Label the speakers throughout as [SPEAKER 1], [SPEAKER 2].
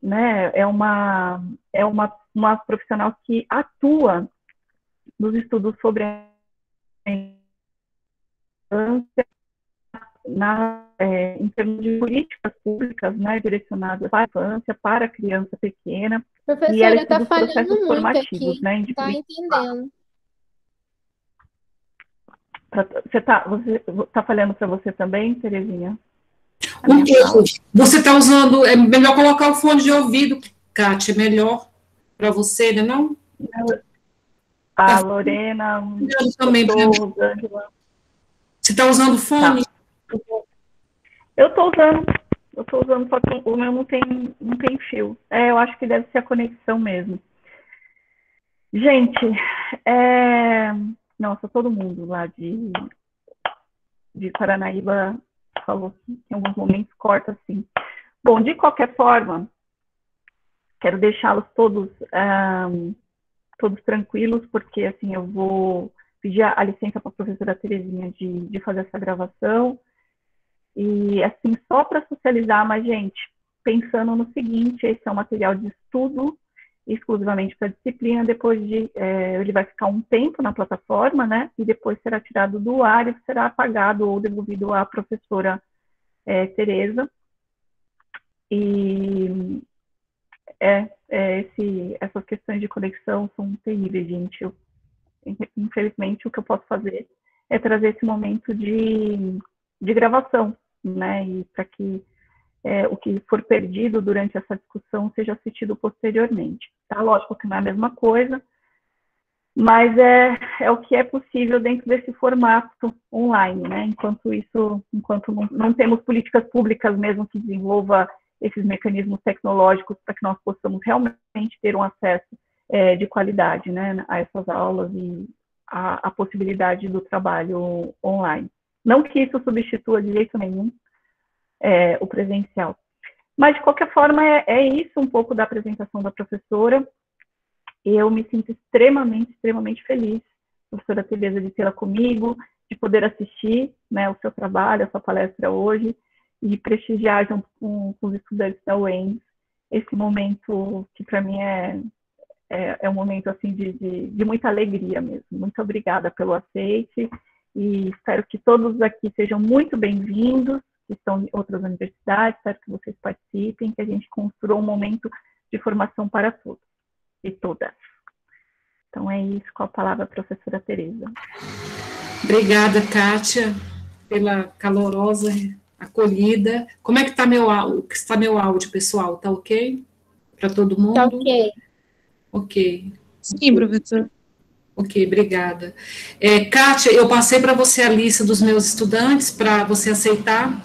[SPEAKER 1] né, uma profissional que atua nos estudos sobre a infância, em termos de políticas públicas, né, direcionadas para a infância, para a criança pequena, e ela
[SPEAKER 2] Professora, tá
[SPEAKER 1] estuda os processos
[SPEAKER 2] falhando muito
[SPEAKER 1] formativos,
[SPEAKER 2] aqui,
[SPEAKER 1] né,
[SPEAKER 2] não tá entendendo.
[SPEAKER 1] você tá falhando para você também, Terezinha? A
[SPEAKER 3] Um
[SPEAKER 1] minha
[SPEAKER 3] pouco.
[SPEAKER 1] fala?
[SPEAKER 3] Você está usando, é melhor colocar o fone de ouvido, Kátia, é melhor para você, né, não?
[SPEAKER 1] A
[SPEAKER 3] Está
[SPEAKER 1] Lorena,
[SPEAKER 3] falhando
[SPEAKER 1] eu
[SPEAKER 3] também para mim.
[SPEAKER 1] tô usando,
[SPEAKER 3] Você está usando fone?
[SPEAKER 1] tá. Eu tô usando, só que o meu não tem fio. Eu acho que deve ser a conexão mesmo. Gente, nossa, todo mundo lá de Paranaíba falou que em alguns momentos corta assim. Bom, de qualquer forma, quero deixá-los todos tranquilos, porque assim eu vou pedir a licença para a professora Terezinha de fazer essa gravação. E assim, só para socializar, mas, gente, pensando no seguinte, esse é um material de estudo exclusivamente para a disciplina, ele vai ficar um tempo na plataforma, né, e depois será tirado do ar e será apagado ou devolvido à professora Tereza. E essas questões de conexão são terríveis, gente. Infelizmente, o que eu posso fazer é trazer esse momento de gravação, né, e para que o que for perdido durante essa discussão seja assistido posteriormente. Tá? Lógico que não é a mesma coisa, mas é o que é possível dentro desse formato online, né? Enquanto não temos políticas públicas mesmo que desenvolva esses mecanismos tecnológicos para que nós possamos realmente ter um acesso de qualidade, né, a essas aulas e a possibilidade do trabalho online. Não que isso substitua de jeito nenhum o presencial. Mas, de qualquer forma, isso um pouco da apresentação da professora. Eu me sinto extremamente, extremamente feliz, professora Tereza, de tê-la comigo, de poder assistir, né, o seu trabalho, a sua palestra hoje, e prestigiar junto com os estudantes da UEM esse momento que, para mim, é um momento assim, de muita alegria mesmo. Muito obrigada pelo aceite e espero que todos aqui sejam muito bem-vindos, que estão em outras universidades, espero que vocês participem, que a gente construa um momento de formação para todos e todas. Então é isso, com a palavra a professora Tereza.
[SPEAKER 3] Obrigada, Kátia, pela calorosa acolhida. Como é que está meu áudio, pessoal? Está ok? Para todo mundo?
[SPEAKER 2] Tá ok.
[SPEAKER 3] Ok.
[SPEAKER 4] Sim, professor.
[SPEAKER 3] Ok, obrigada. Kátia, eu passei para você a lista dos meus estudantes para você aceitar,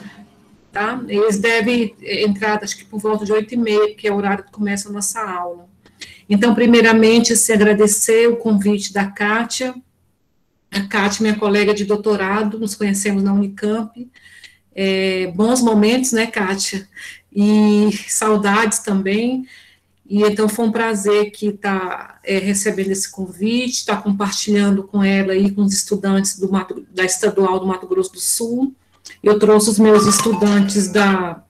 [SPEAKER 3] tá? Eles devem entrar, acho que por volta de 8h30, que é o horário que começa a nossa aula. Então, primeiramente, se agradecer o convite da Kátia. A Kátia, minha colega de doutorado, nos conhecemos na Unicamp. Bons momentos, né, Kátia? E saudades também. E então foi um prazer que estar recebendo esse convite, estar compartilhando com ela e com os estudantes da Estadual do Mato Grosso do Sul. Eu trouxe os meus estudantes da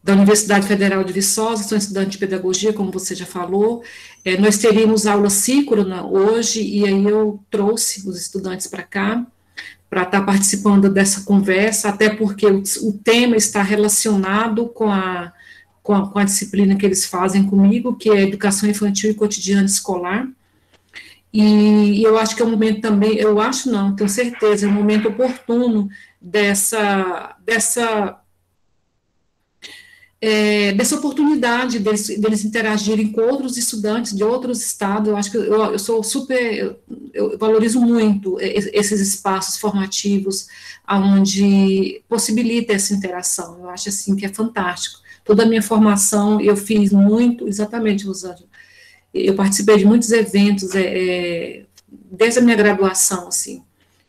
[SPEAKER 3] Universidade Federal de Viçosa, sou estudante de pedagogia, como você já falou. Nós teríamos aula síncrona hoje, e aí eu trouxe os estudantes para cá, para estar participando dessa conversa, até porque o tema está relacionado com a disciplina que eles fazem comigo, que é Educação Infantil e Cotidiano Escolar, e eu acho que é um momento também, eu acho não, tenho certeza, é um momento oportuno dessa oportunidade deles interagirem com outros estudantes de outros estados. Eu acho que eu sou super, eu valorizo muito esses espaços formativos onde possibilita essa interação. Eu acho assim que é fantástico. Toda a minha formação eu fiz muito, exatamente, Rosângela, eu participei de muitos eventos desde a minha graduação, assim.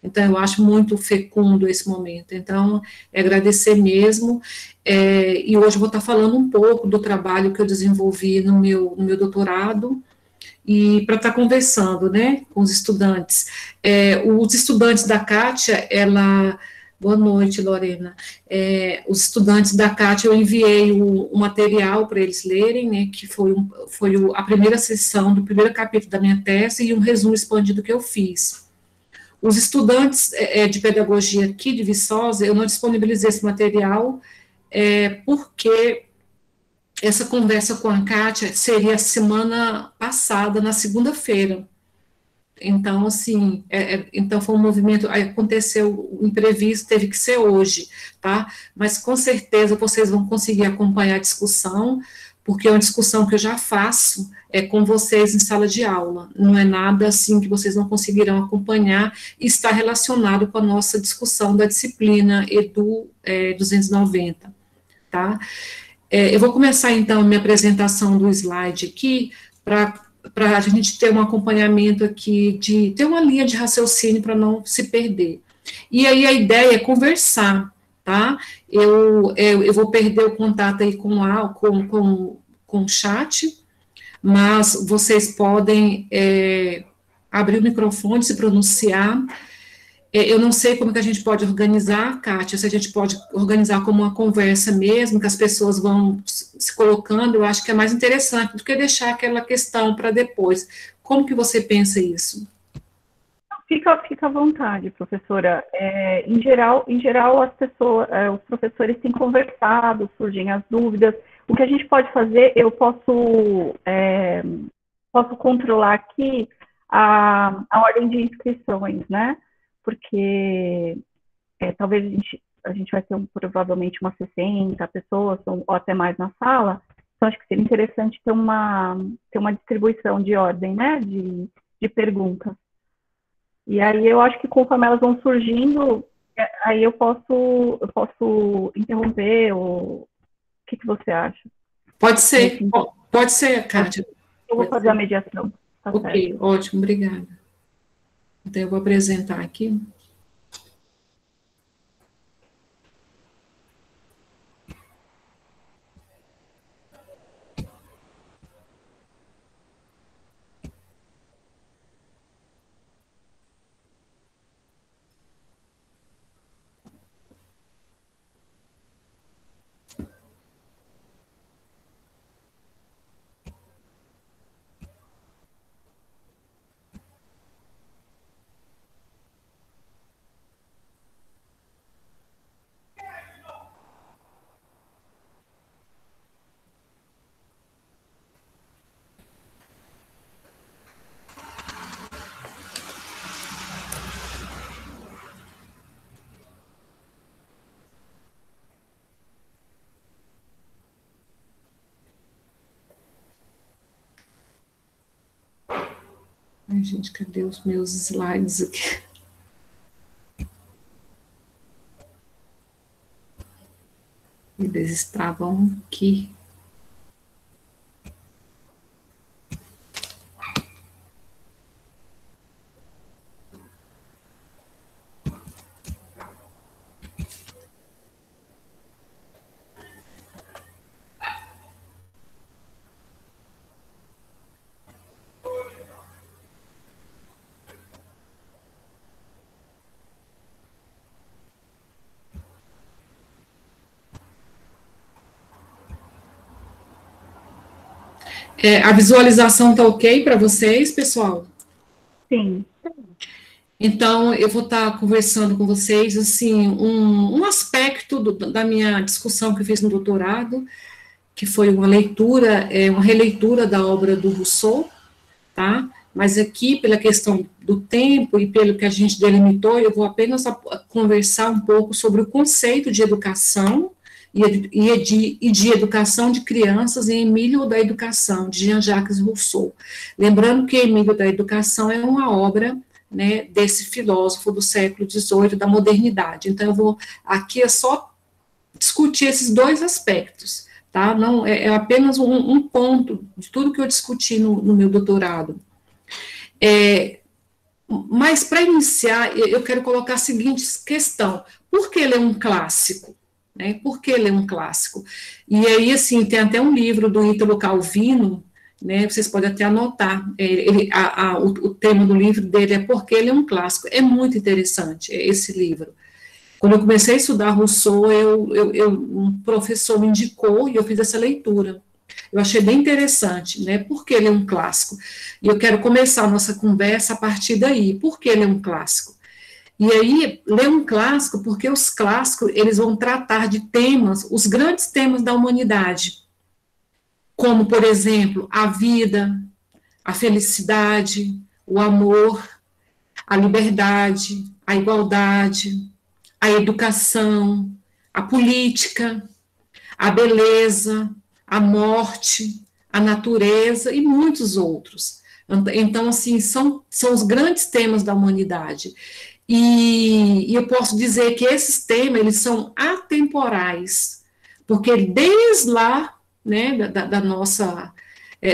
[SPEAKER 3] Então, eu acho muito fecundo esse momento. Então, agradecer mesmo. E hoje eu vou estar falando um pouco do trabalho que eu desenvolvi no meu doutorado, e para estar conversando, né, com os estudantes. Os estudantes da Kátia, boa noite, Lorena. Os estudantes da Kátia, eu enviei o material para eles lerem, né, que foi a primeira sessão do primeiro capítulo da minha tese e um resumo expandido que eu fiz. Os estudantes de pedagogia aqui de Viçosa, eu não disponibilizei esse material, porque essa conversa com a Kátia seria a semana passada, na segunda-feira. Então, assim, então foi um movimento, aconteceu o imprevisto, teve que ser hoje, tá? Mas com certeza vocês vão conseguir acompanhar a discussão, porque é uma discussão que eu já faço com vocês em sala de aula, não é nada assim que vocês não conseguirão acompanhar, e está relacionado com a nossa discussão da disciplina EDU 290, tá? Eu vou começar, então, a minha apresentação do slide aqui, para a gente ter um acompanhamento aqui, de ter uma linha de raciocínio para não se perder. E aí a ideia é conversar, tá? Eu vou perder o contato aí com o chat, mas vocês podem abrir o microfone, se pronunciar. Eu não sei como que a gente pode organizar, Kátia, se a gente pode organizar como uma conversa mesmo, que as pessoas vão se colocando, eu acho que é mais interessante do que deixar aquela questão para depois. Como que você pensa isso?
[SPEAKER 1] Fica à vontade, professora. Em geral, os professores têm conversado, surgem as dúvidas. O que a gente pode fazer, eu posso controlar aqui a ordem de inscrições, né? Porque talvez a gente vai ter provavelmente umas 60 pessoas, ou até mais na sala, então acho que seria interessante ter uma distribuição de ordem, né, de perguntas. E aí eu acho que conforme elas vão surgindo, aí eu posso interromper, ou o que você acha?
[SPEAKER 3] Pode ser, Kátia.
[SPEAKER 1] Eu vou fazer a mediação. Tá
[SPEAKER 3] ok,
[SPEAKER 1] certo.
[SPEAKER 3] Ótimo, obrigada. Então, eu vou apresentar aqui. Ai, gente, cadê os meus slides aqui? Eles estavam aqui. A visualização está ok para vocês, pessoal?
[SPEAKER 1] Sim.
[SPEAKER 3] Então, eu vou estar conversando com vocês, assim, um aspecto da minha discussão que eu fiz no doutorado, que foi uma releitura da obra do Rousseau, tá? Mas aqui, pela questão do tempo e pelo que a gente delimitou, eu vou apenas conversar um pouco sobre o conceito de educação e de educação de crianças em Emílio da Educação, de Jean-Jacques Rousseau. Lembrando que Emílio da Educação é uma obra, né, desse filósofo do século XVIII, da modernidade. Então, eu vou aqui só discutir esses dois aspectos, tá? Não, é apenas um ponto de tudo que eu discuti no meu doutorado. Mas, para iniciar, eu quero colocar a seguinte questão: por que ele é um clássico? Né? Por que ele é um clássico? E aí, assim, tem até um livro do Ítalo Calvino, né, vocês podem até anotar, o tema do livro dele é Porque Ele é um Clássico. É muito interessante esse livro. Quando eu comecei a estudar Rousseau, um professor me indicou e eu fiz essa leitura. Eu achei bem interessante, né? Porque ele é um clássico. E eu quero começar a nossa conversa a partir daí. Por que ele é um clássico? E aí, ler um clássico, porque os clássicos, eles vão tratar de temas, os grandes temas da humanidade, como, por exemplo, a vida, a felicidade, o amor, a liberdade, a igualdade, a educação, a política, a beleza, a morte, a natureza e muitos outros. Então, assim, são os grandes temas da humanidade. E eu posso dizer que esses temas, eles são atemporais, porque desde lá, né, da nossa,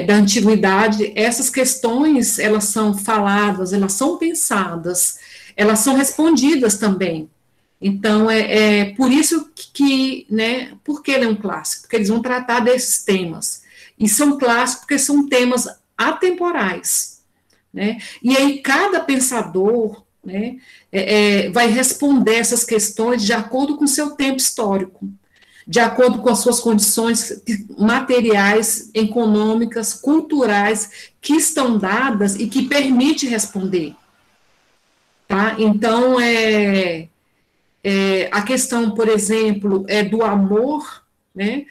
[SPEAKER 3] da antiguidade, essas questões, elas são faladas, elas são pensadas, elas são respondidas também. Então, é por isso que, né, por que ele é um clássico? Porque eles vão tratar desses temas. E são clássicos porque são temas atemporais, né? E aí cada pensador, né, vai responder essas questões de acordo com o seu tempo histórico, de acordo com as suas condições materiais, econômicas, culturais, que estão dadas e que permite responder. Tá? Então, a questão, por exemplo, do amor, né,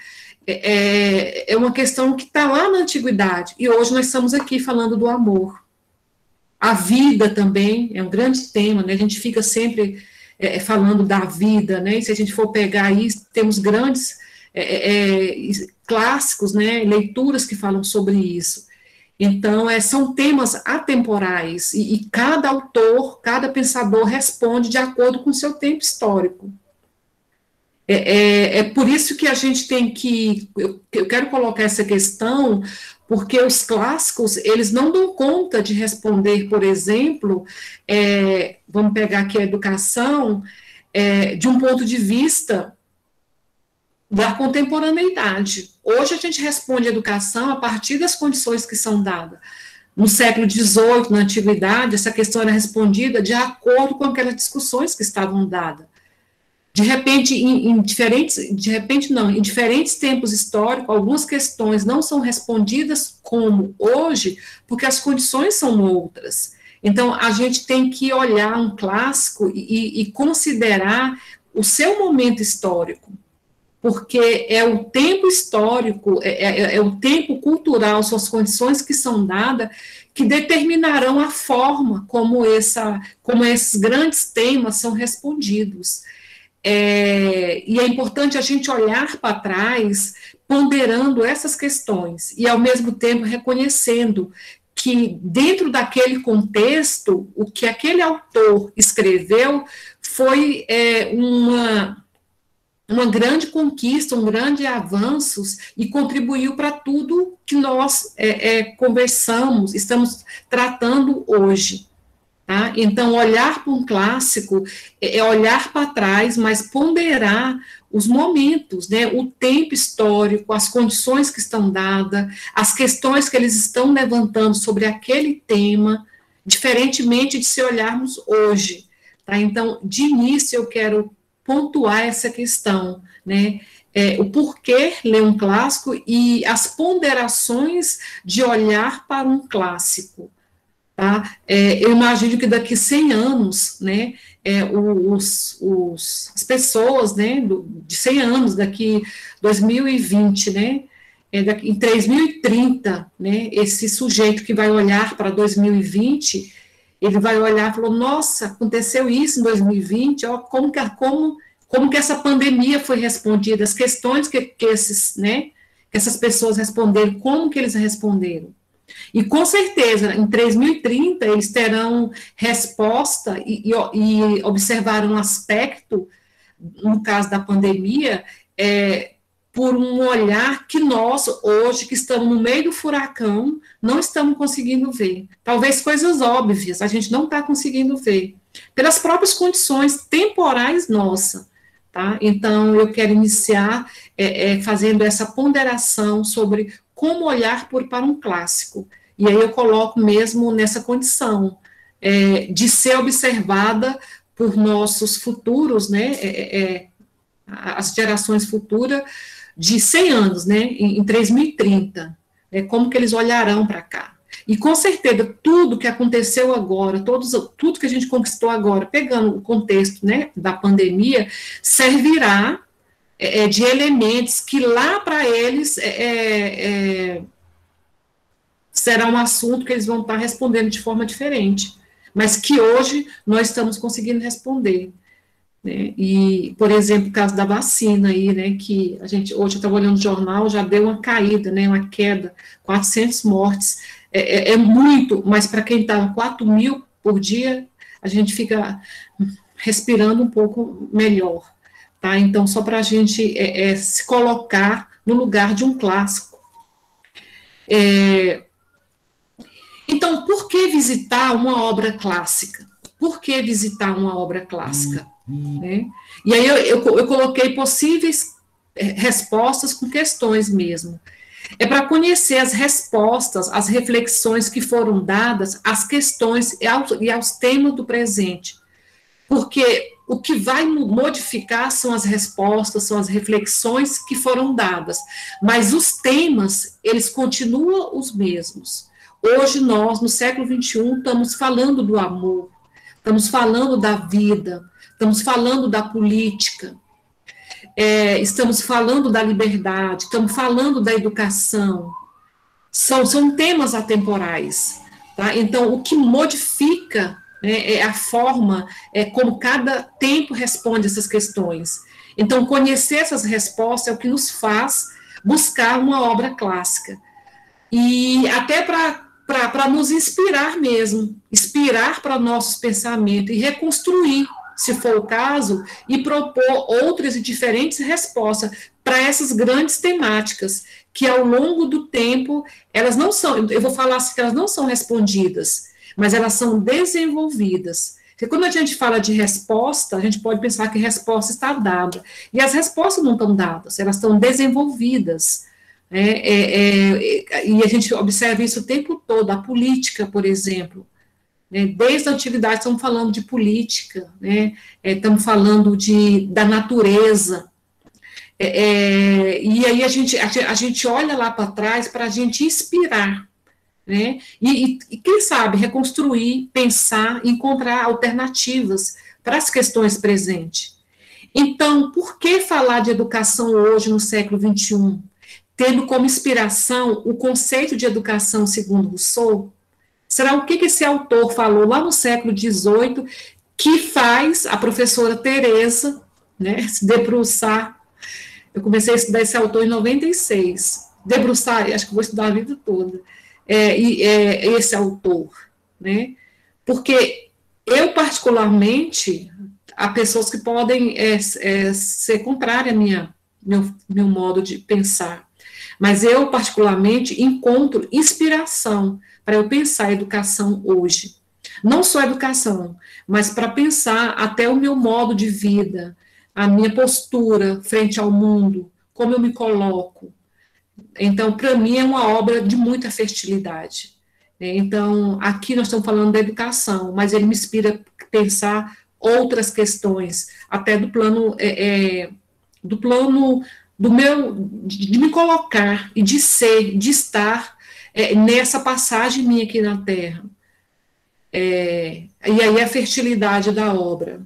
[SPEAKER 3] é uma questão que está lá na antiguidade, e hoje nós estamos aqui falando do amor. A vida também é um grande tema, né, a gente fica sempre falando da vida, né, e se a gente for pegar aí, temos grandes clássicos, né, leituras que falam sobre isso. Então, são temas atemporais, e cada autor, cada pensador responde de acordo com o seu tempo histórico. É por isso que a gente tem que, eu quero colocar essa questão, porque os clássicos, eles não dão conta de responder, por exemplo, vamos pegar aqui a educação, de um ponto de vista da contemporaneidade. Hoje a gente responde a educação a partir das condições que são dadas. No século XVIII, na antiguidade, essa questão era respondida de acordo com aquelas discussões que estavam dadas. De repente, em diferentes tempos históricos, algumas questões não são respondidas como hoje, porque as condições são outras. Então, a gente tem que olhar um clássico e considerar o seu momento histórico, porque é o tempo histórico, é o tempo cultural, são as condições que são dadas que determinarão a forma como esses grandes temas são respondidos. E é importante a gente olhar para trás, ponderando essas questões, e ao mesmo tempo reconhecendo que dentro daquele contexto, o que aquele autor escreveu foi uma grande conquista, um grande avanço, e contribuiu para tudo que nós conversamos, estamos tratando hoje. Tá? Então, olhar para um clássico é olhar para trás, mas ponderar os momentos, né, o tempo histórico, as condições que estão dadas, as questões que eles estão levantando sobre aquele tema, diferentemente de se olharmos hoje. Tá? Então, de início, eu quero pontuar essa questão, né, o porquê ler um clássico e as ponderações de olhar para um clássico. Tá? Eu imagino que daqui 100 anos, né, as pessoas, né, de 100 anos, daqui 2020, né, em 3030, né, esse sujeito que vai olhar para 2020, ele vai olhar e falar, nossa, aconteceu isso em 2020, ó, como que essa pandemia foi respondida, as questões que essas pessoas responderam, como que eles responderam. E com certeza, em 2030, eles terão resposta e observaram um aspecto, no caso da pandemia, por um olhar que nós, hoje, que estamos no meio do furacão, não estamos conseguindo ver. Talvez coisas óbvias, a gente não está conseguindo ver, pelas próprias condições temporais nossas. Tá? Então, eu quero iniciar fazendo essa ponderação sobre como olhar para um clássico. E aí eu coloco mesmo nessa condição de ser observada por nossos futuros, né, as gerações futuras de 100 anos, né, em 3030, como que eles olharão para cá. E com certeza, tudo que aconteceu agora, tudo que a gente conquistou agora, pegando o contexto, né, da pandemia, servirá de elementos que lá para eles será um assunto que eles vão estar respondendo de forma diferente, mas que hoje nós estamos conseguindo responder. Né? E, por exemplo, o caso da vacina aí, né, que a gente, hoje eu estava olhando o jornal, já deu uma caída, né, uma queda, 400 mortes, é muito, mas para quem está 4.000 por dia, a gente fica respirando um pouco melhor, tá? Então, só para a gente se colocar no lugar de um clássico. Então, por que visitar uma obra clássica? Por que visitar uma obra clássica? Né? E aí eu coloquei possíveis respostas com questões mesmo. É para conhecer as respostas, as reflexões que foram dadas às questões e aos temas do presente. Porque o que vai modificar são as respostas, são as reflexões que foram dadas. Mas os temas, eles continuam os mesmos. Hoje nós, no século XXI, estamos falando do amor, estamos falando da vida, estamos falando da política, estamos falando da liberdade, estamos falando da educação. São temas atemporais. Tá? Então, o que modifica é a forma como cada tempo responde essas questões. Então, conhecer essas respostas é o que nos faz buscar uma obra clássica. E até para nos inspirar mesmo, inspirar para nossos pensamentos e reconstruir, se for o caso, e propor outras e diferentes respostas para essas grandes temáticas, que ao longo do tempo, elas não são, eu vou falar assim, que elas não são respondidas, mas elas são desenvolvidas. Porque quando a gente fala de resposta, a gente pode pensar que a resposta está dada, e as respostas não estão dadas, elas estão desenvolvidas. E a gente observa isso o tempo todo, a política, por exemplo. Desde a antiguidade estamos falando de política, estamos falando da natureza, e aí a gente olha lá para trás para a gente inspirar, né? E quem sabe reconstruir, pensar, encontrar alternativas para as questões presentes. Então, por que falar de educação hoje no século XXI, tendo como inspiração o conceito de educação segundo Rousseau? Será o que esse autor falou lá no século XVIII que faz a professora Teresa, né, se debruçar? Eu comecei a estudar esse autor em 96. Debruçar, acho que vou estudar a vida toda. Esse autor, né? Porque eu, particularmente, há pessoas que podem ser contrárias a meu modo de pensar, mas eu, particularmente, encontro inspiração para eu pensar a educação hoje. Não só a educação, mas para pensar até o meu modo de vida, a minha postura frente ao mundo, como eu me coloco. Então, para mim, é uma obra de muita fertilidade. Então, aqui nós estamos falando da educação, mas ele me inspira a pensar outras questões, até do plano de me colocar e de ser, de estar nessa passagem minha aqui na Terra. E aí a fertilidade da obra.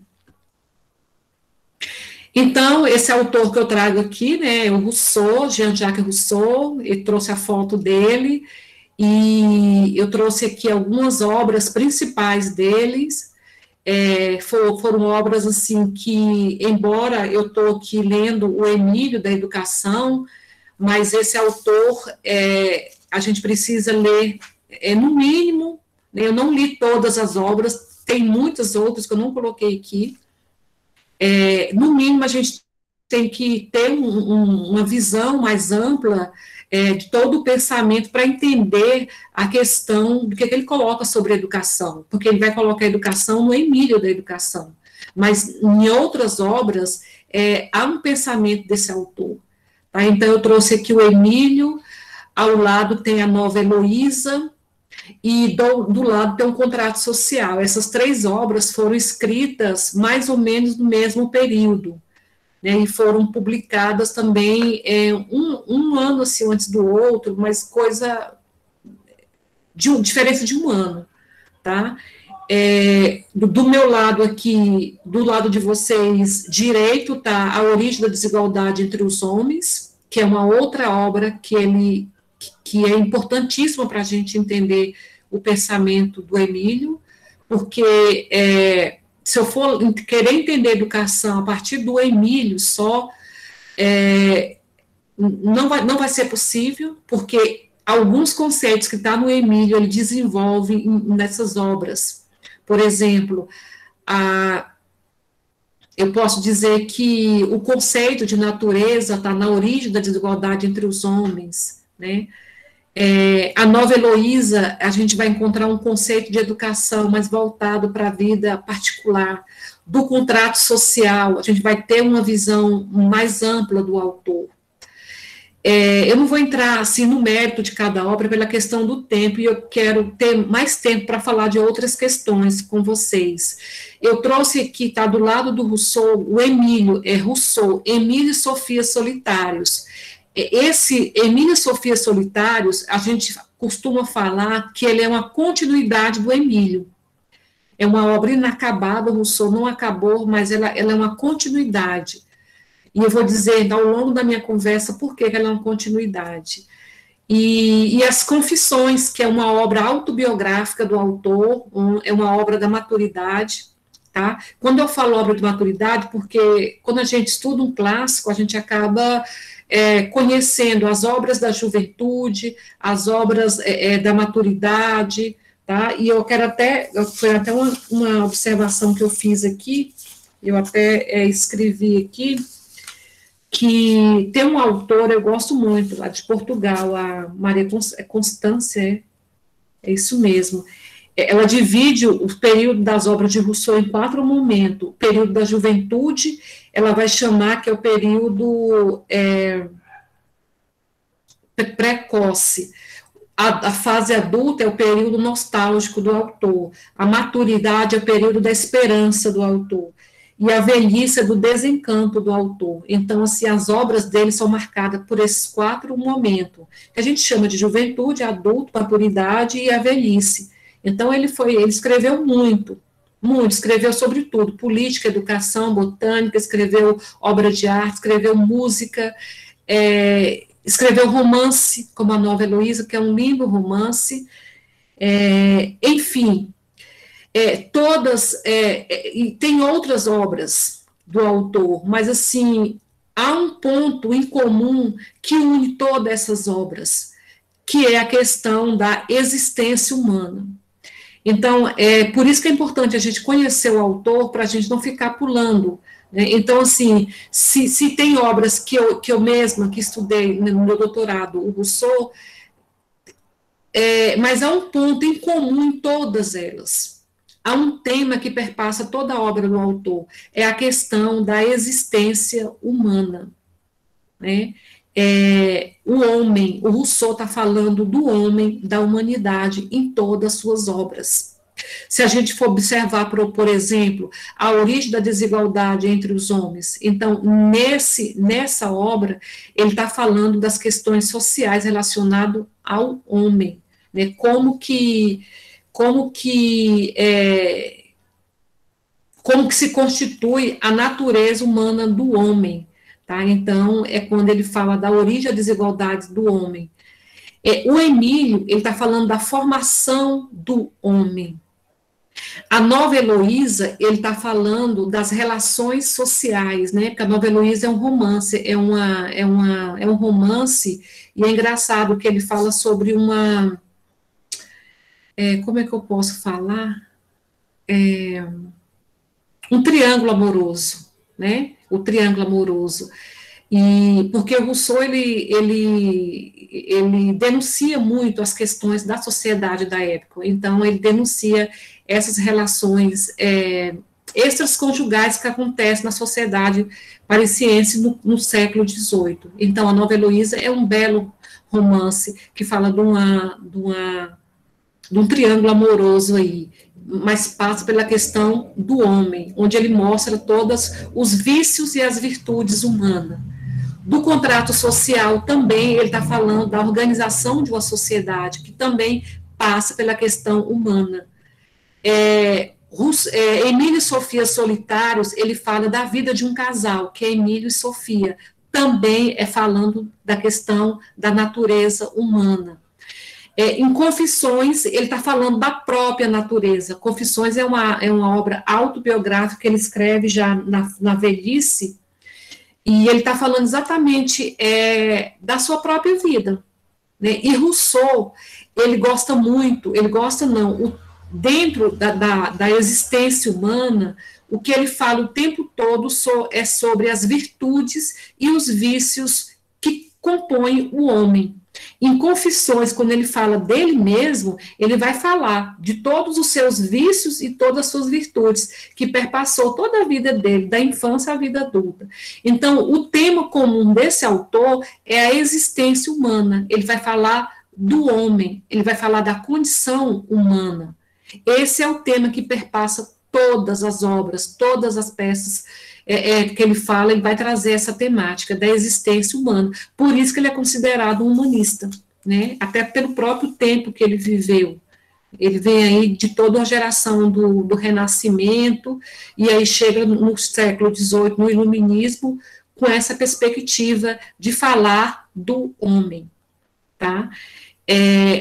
[SPEAKER 3] Então, esse autor que eu trago aqui, né, é o Rousseau, Jean-Jacques Rousseau, eu trouxe a foto dele, e eu trouxe aqui algumas obras principais deles, foram obras assim que, embora eu estou aqui lendo o Emílio da Educação, mas esse autor, a gente precisa ler, no mínimo, né, eu não li todas as obras, tem muitas outras que eu não coloquei aqui, no mínimo a gente tem que ter uma visão mais ampla de todo o pensamento para entender a questão do que ele coloca sobre a educação, porque ele vai colocar a educação no Emílio da Educação, mas em outras obras há um pensamento desse autor. Tá? Então eu trouxe aqui o Emílio, ao lado tem a Nova Heloísa, e do lado tem um contrato social. Essas 3 obras foram escritas mais ou menos no mesmo período, né, e foram publicadas também um ano assim antes do outro, mas coisa diferença de um ano, tá? Do meu lado aqui, do lado de vocês, direito, tá A Origem da Desigualdade entre os Homens, que é uma outra obra que é importantíssima para a gente entender o pensamento do Emílio, porque se eu for querer entender educação a partir do Emílio só, não vai ser possível, porque alguns conceitos que está no Emílio, ele desenvolve nessas obras. Por exemplo, eu posso dizer que o conceito de natureza está na origem da desigualdade entre os homens, né? A Nova Heloísa, a gente vai encontrar um conceito de educação mais voltado para a vida particular, do contrato social, a gente vai ter uma visão mais ampla do autor. Eu não vou entrar assim no mérito de cada obra pela questão do tempo, e eu quero ter mais tempo para falar de outras questões com vocês. Eu trouxe aqui, está do lado do Rousseau, o Emílio, Rousseau, Emílio e Sofia Solitários. Esse Emílio e Sofia Solitários, a gente costuma falar que ele é uma continuidade do Emílio. É uma obra inacabada, o Rousseau não acabou, mas ela é uma continuidade. E eu vou dizer, ao longo da minha conversa, por que ela é uma continuidade. E As Confissões, que é uma obra autobiográfica do autor, é uma obra da maturidade, tá? Quando eu falo obra de maturidade, porque quando a gente estuda um clássico, a gente acaba conhecendo as obras da juventude, as obras da maturidade, tá? E eu quero foi até uma observação que eu fiz aqui, eu até escrevi aqui, que tem um autor, eu gosto muito, lá de Portugal, a Maria Constância, é isso mesmo. Ela divide o período das obras de Rousseau em 4 momentos. O período da juventude, ela vai chamar que é o período precoce. A fase adulta é o período nostálgico do autor. A maturidade é o período da esperança do autor. E a velhice é do desencanto do autor. Então, assim, as obras dele são marcadas por esses 4 momentos, que a gente chama de juventude, adulto, maturidade e a velhice. Então, ele escreveu muito, escreveu sobre tudo, política, educação, botânica, escreveu obra de arte, escreveu música, escreveu romance, como a Nova Heloísa, que é um lindo romance, enfim, todas, e tem outras obras do autor, mas, assim, há um ponto em comum que une todas essas obras, que é a questão da existência humana. Então, por isso que é importante a gente conhecer o autor, para a gente não ficar pulando, né? Então, assim, se tem obras que eu mesma, que estudei no meu doutorado, o Rousseau, mas há um ponto em comum em todas elas. Há um tema que perpassa toda a obra do autor, é a questão da existência humana, né? O homem, o Rousseau está falando do homem, da humanidade, em todas as suas obras. Se a gente for observar, por exemplo, a origem da desigualdade entre os homens, então, nessa obra, ele está falando das questões sociais relacionadas ao homem, né? Como que se constitui a natureza humana do homem, tá? Então, é quando ele fala da origem da desigualdade do homem. O Emílio, ele está falando da formação do homem. A Nova Heloísa, ele está falando das relações sociais, né? Porque a Nova Heloísa é um romance, é um romance, e é engraçado que ele fala sobre como é que eu posso falar? Um triângulo amoroso, né? O triângulo amoroso. E porque o Rousseau, ele denuncia muito as questões da sociedade da época, então ele denuncia essas relações extraconjugais que acontecem na sociedade parisiense no século XVIII. Então, a Nova Heloísa é um belo romance que fala de um triângulo amoroso aí, mas passa pela questão do homem, onde ele mostra todos os vícios e as virtudes humanas. Do contrato social também, ele está falando da organização de uma sociedade, que também passa pela questão humana. Emílio e Sofia Solitários, ele fala da vida de um casal, que é Emílio e Sofia, também é falando da questão da natureza humana. Em Confissões, ele está falando da própria natureza. Confissões é uma obra autobiográfica que ele escreve já na velhice, e ele está falando exatamente da sua própria vida, né? E Rousseau, ele gosta muito, dentro da existência humana, o que ele fala o tempo todo é sobre as virtudes e os vícios que compõem o homem. Em Confissões, quando ele fala dele mesmo, ele vai falar de todos os seus vícios e todas as suas virtudes, que perpassou toda a vida dele, da infância à vida adulta. Então, o tema comum desse autor é a existência humana. Ele vai falar do homem, ele vai falar da condição humana. Esse é o tema que perpassa todas as obras, todas as peças que ele fala, ele vai trazer essa temática da existência humana. Por isso que ele é considerado um humanista, né? Até pelo próprio tempo que ele viveu. Ele vem aí de toda a geração do Renascimento, e aí chega no século XVIII, no Iluminismo, com essa perspectiva de falar do homem, tá?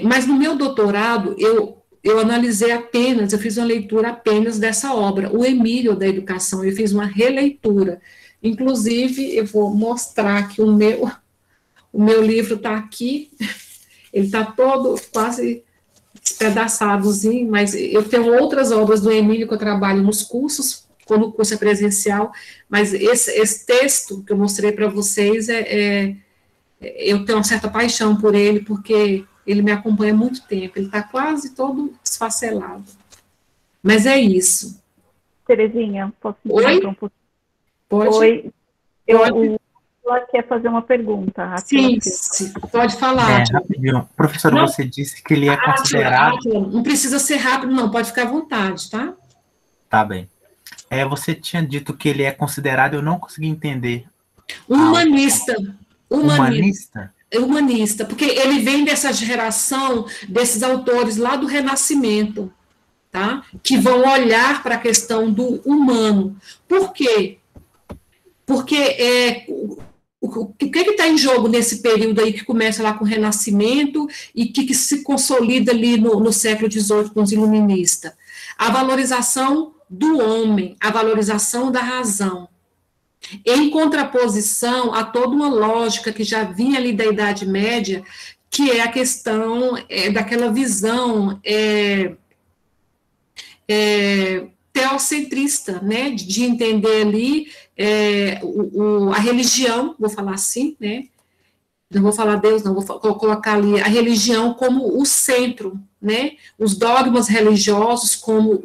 [SPEAKER 3] Mas no meu doutorado, eu analisei eu fiz uma leitura apenas dessa obra, o Emílio da Educação, eu fiz uma releitura. Inclusive, eu vou mostrar que o meu livro está aqui, ele está todo quase despedaçadozinho, mas eu tenho outras obras do Emílio que eu trabalho nos cursos, quando o curso é presencial, mas esse texto que eu mostrei para vocês, eu tenho uma certa paixão por ele, porque ele me acompanha há muito tempo, ele está quase todo desfacelado. Mas é isso.
[SPEAKER 1] Terezinha, posso
[SPEAKER 3] Oi?
[SPEAKER 1] Um pouquinho?
[SPEAKER 3] Pode?
[SPEAKER 1] Oi.
[SPEAKER 3] Pode.
[SPEAKER 1] Ela quer fazer uma pergunta.
[SPEAKER 3] Sim, pode falar.
[SPEAKER 2] Rapidinho. Professor, você disse que ele é considerado...
[SPEAKER 3] Não precisa ser rápido, não, pode ficar à vontade, tá?
[SPEAKER 2] Tá bem. Você tinha dito que ele é considerado, eu não consegui entender.
[SPEAKER 3] Humanista.
[SPEAKER 2] Humanista?
[SPEAKER 3] Humanista, porque ele vem dessa geração, desses autores lá do Renascimento, tá? Que vão olhar para a questão do humano. Por quê? Porque o que está em jogo nesse período aí que começa lá com o Renascimento e que se consolida ali no século XVIII com os iluministas? A valorização do homem, a valorização da razão, em contraposição a toda uma lógica que já vinha ali da Idade Média, que é a questão daquela visão teocentrista, né, de entender ali a religião, vou falar assim, né, não vou falar Deus, não, vou colocar ali a religião como o centro, né, os dogmas religiosos como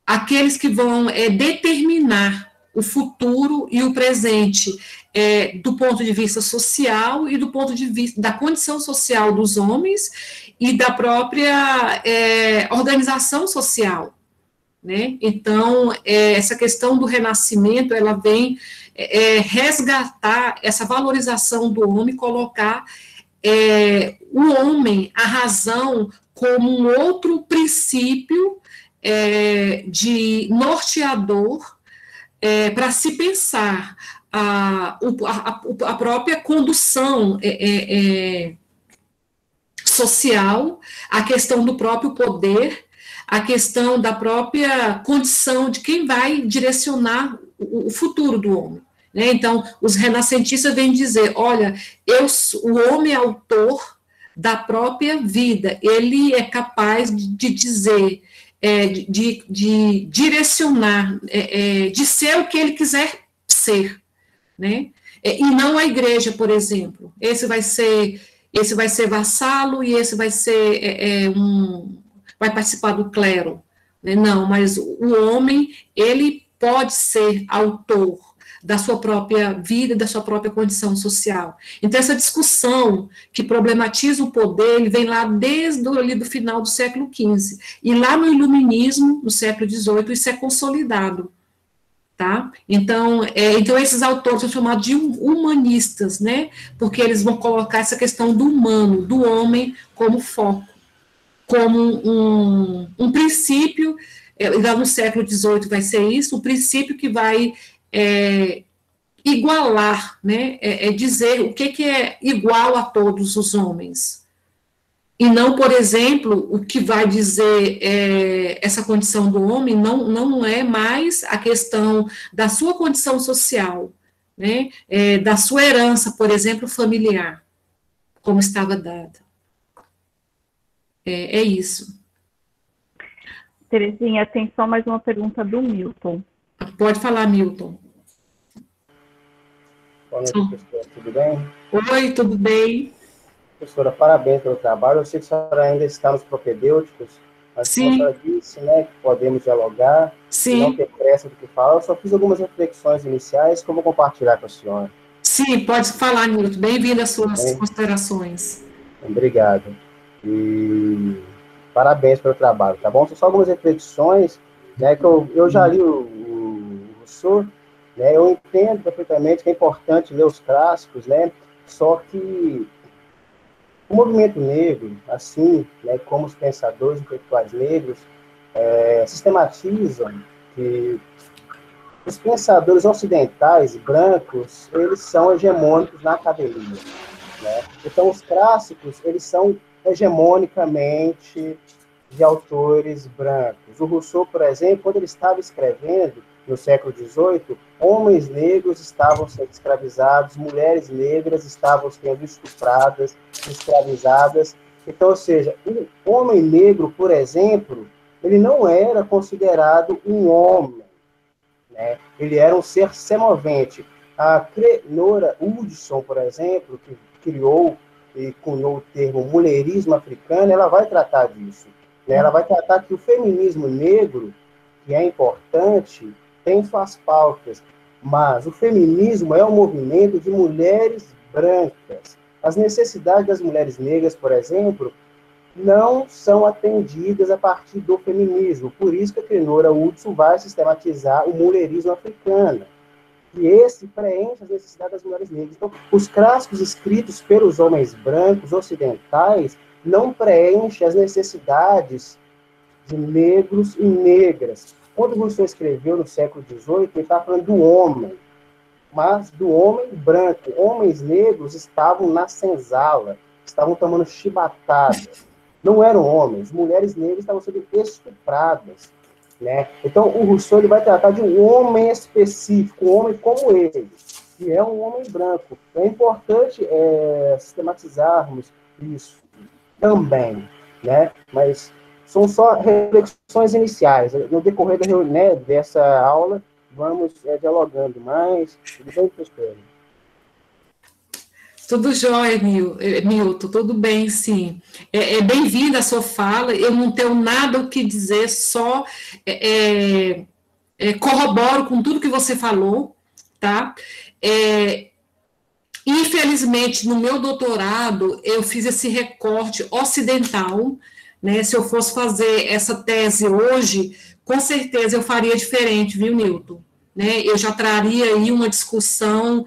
[SPEAKER 3] aqueles que vão determinar o futuro e o presente, do ponto de vista social e do ponto de vista da condição social dos homens e da própria organização social, né? Então, essa questão do renascimento, ela vem resgatar essa valorização do homem, colocar o homem, a razão, como um outro princípio de norteador para se pensar a própria condução social, a questão do próprio poder, a questão da própria condição de quem vai direcionar o futuro do homem, né? Então, os renascentistas vêm dizer, olha, o homem é autor da própria vida, ele é capaz de dizer, de direcionar, de ser o que ele quiser ser, né? E não a igreja, por exemplo. Esse vai ser vassalo e esse vai ser vai participar do clero, né? Não, mas o homem, ele pode ser autor. da sua própria vida, da sua própria condição social. Então, essa discussão que problematiza o poder, ele vem lá desde ali do final do século XV. E lá no Iluminismo, no século XVIII, isso é consolidado. Tá? Então, esses autores são chamados de humanistas, né? Porque eles vão colocar essa questão do humano, do homem, como foco, como um princípio, lá no século XVIII vai ser isso, um princípio que vai igualar, né? Dizer o que é igual a todos os homens. E não, por exemplo, o que vai dizer essa condição do homem não é mais a questão da sua condição social, né, da sua herança, por exemplo, familiar, como estava dada. É isso.
[SPEAKER 1] Terezinha, tem só mais uma pergunta do Milton.
[SPEAKER 3] Pode falar, Milton.
[SPEAKER 4] Boa noite, professora. Tudo bem?
[SPEAKER 3] Oi, tudo bem?
[SPEAKER 4] Professora, parabéns pelo trabalho. Eu sei que a senhora ainda está nos propedêuticos, mas como a senhora disse, né, que podemos dialogar, não ter pressa do que falar. Eu só fiz algumas reflexões iniciais que eu vou compartilhar com a senhora.
[SPEAKER 3] Sim, pode falar, Nilton. Bem-vindo às suas considerações.
[SPEAKER 4] Obrigado. E parabéns pelo trabalho, tá bom? Só algumas reflexões, né, que eu já li o Rousseau, né, eu entendo perfeitamente que é importante ler os clássicos, né, só que o movimento negro, assim, né, como os pensadores intelectuais negros, sistematizam que os pensadores ocidentais, brancos, eles são hegemônicos na academia, né? Então, os clássicos, eles são hegemonicamente de autores brancos. O Rousseau, por exemplo, quando ele estava escrevendo, no século XVIII, homens negros estavam sendo escravizados, mulheres negras estavam sendo estupradas, escravizadas. Então, ou seja, o homem negro, por exemplo, ele não era considerado um homem, né? Ele era um ser semovente. A Creenora Hudson, por exemplo, que criou e cunhou o termo mulherismo africano, ela vai tratar disso, né? Ela vai tratar que o feminismo negro, que é importante, tem suas pautas, mas o feminismo é um movimento de mulheres brancas. As necessidades das mulheres negras, por exemplo, não são atendidas a partir do feminismo. Por isso que a Creenora Hudson vai sistematizar o mulherismo africano. E esse preenche as necessidades das mulheres negras. Então, os clássicos escritos pelos homens brancos ocidentais não preenchem as necessidades de negros e negras. Quando Rousseau escreveu no século XVIII, ele estava falando do homem, mas do homem branco. Homens negros estavam na senzala, estavam tomando chibatada. Não eram homens. Mulheres negras estavam sendo estupradas, né? Então, o Rousseau ele vai tratar de um homem específico, um homem como ele, que é um homem branco. É importante sistematizarmos isso também, né? Mas são só reflexões iniciais. No decorrer dessa aula, vamos dialogando mais. Tudo bem, professor?
[SPEAKER 3] Tudo jóia, Milton, tudo bem, sim. Bem-vinda a sua fala, eu não tenho nada o que dizer, só corroboro com tudo que você falou, tá? Infelizmente, no meu doutorado, eu fiz esse recorte ocidental, né? Se eu fosse fazer essa tese hoje, com certeza eu faria diferente, viu, Nilton? Né? Eu já traria aí uma discussão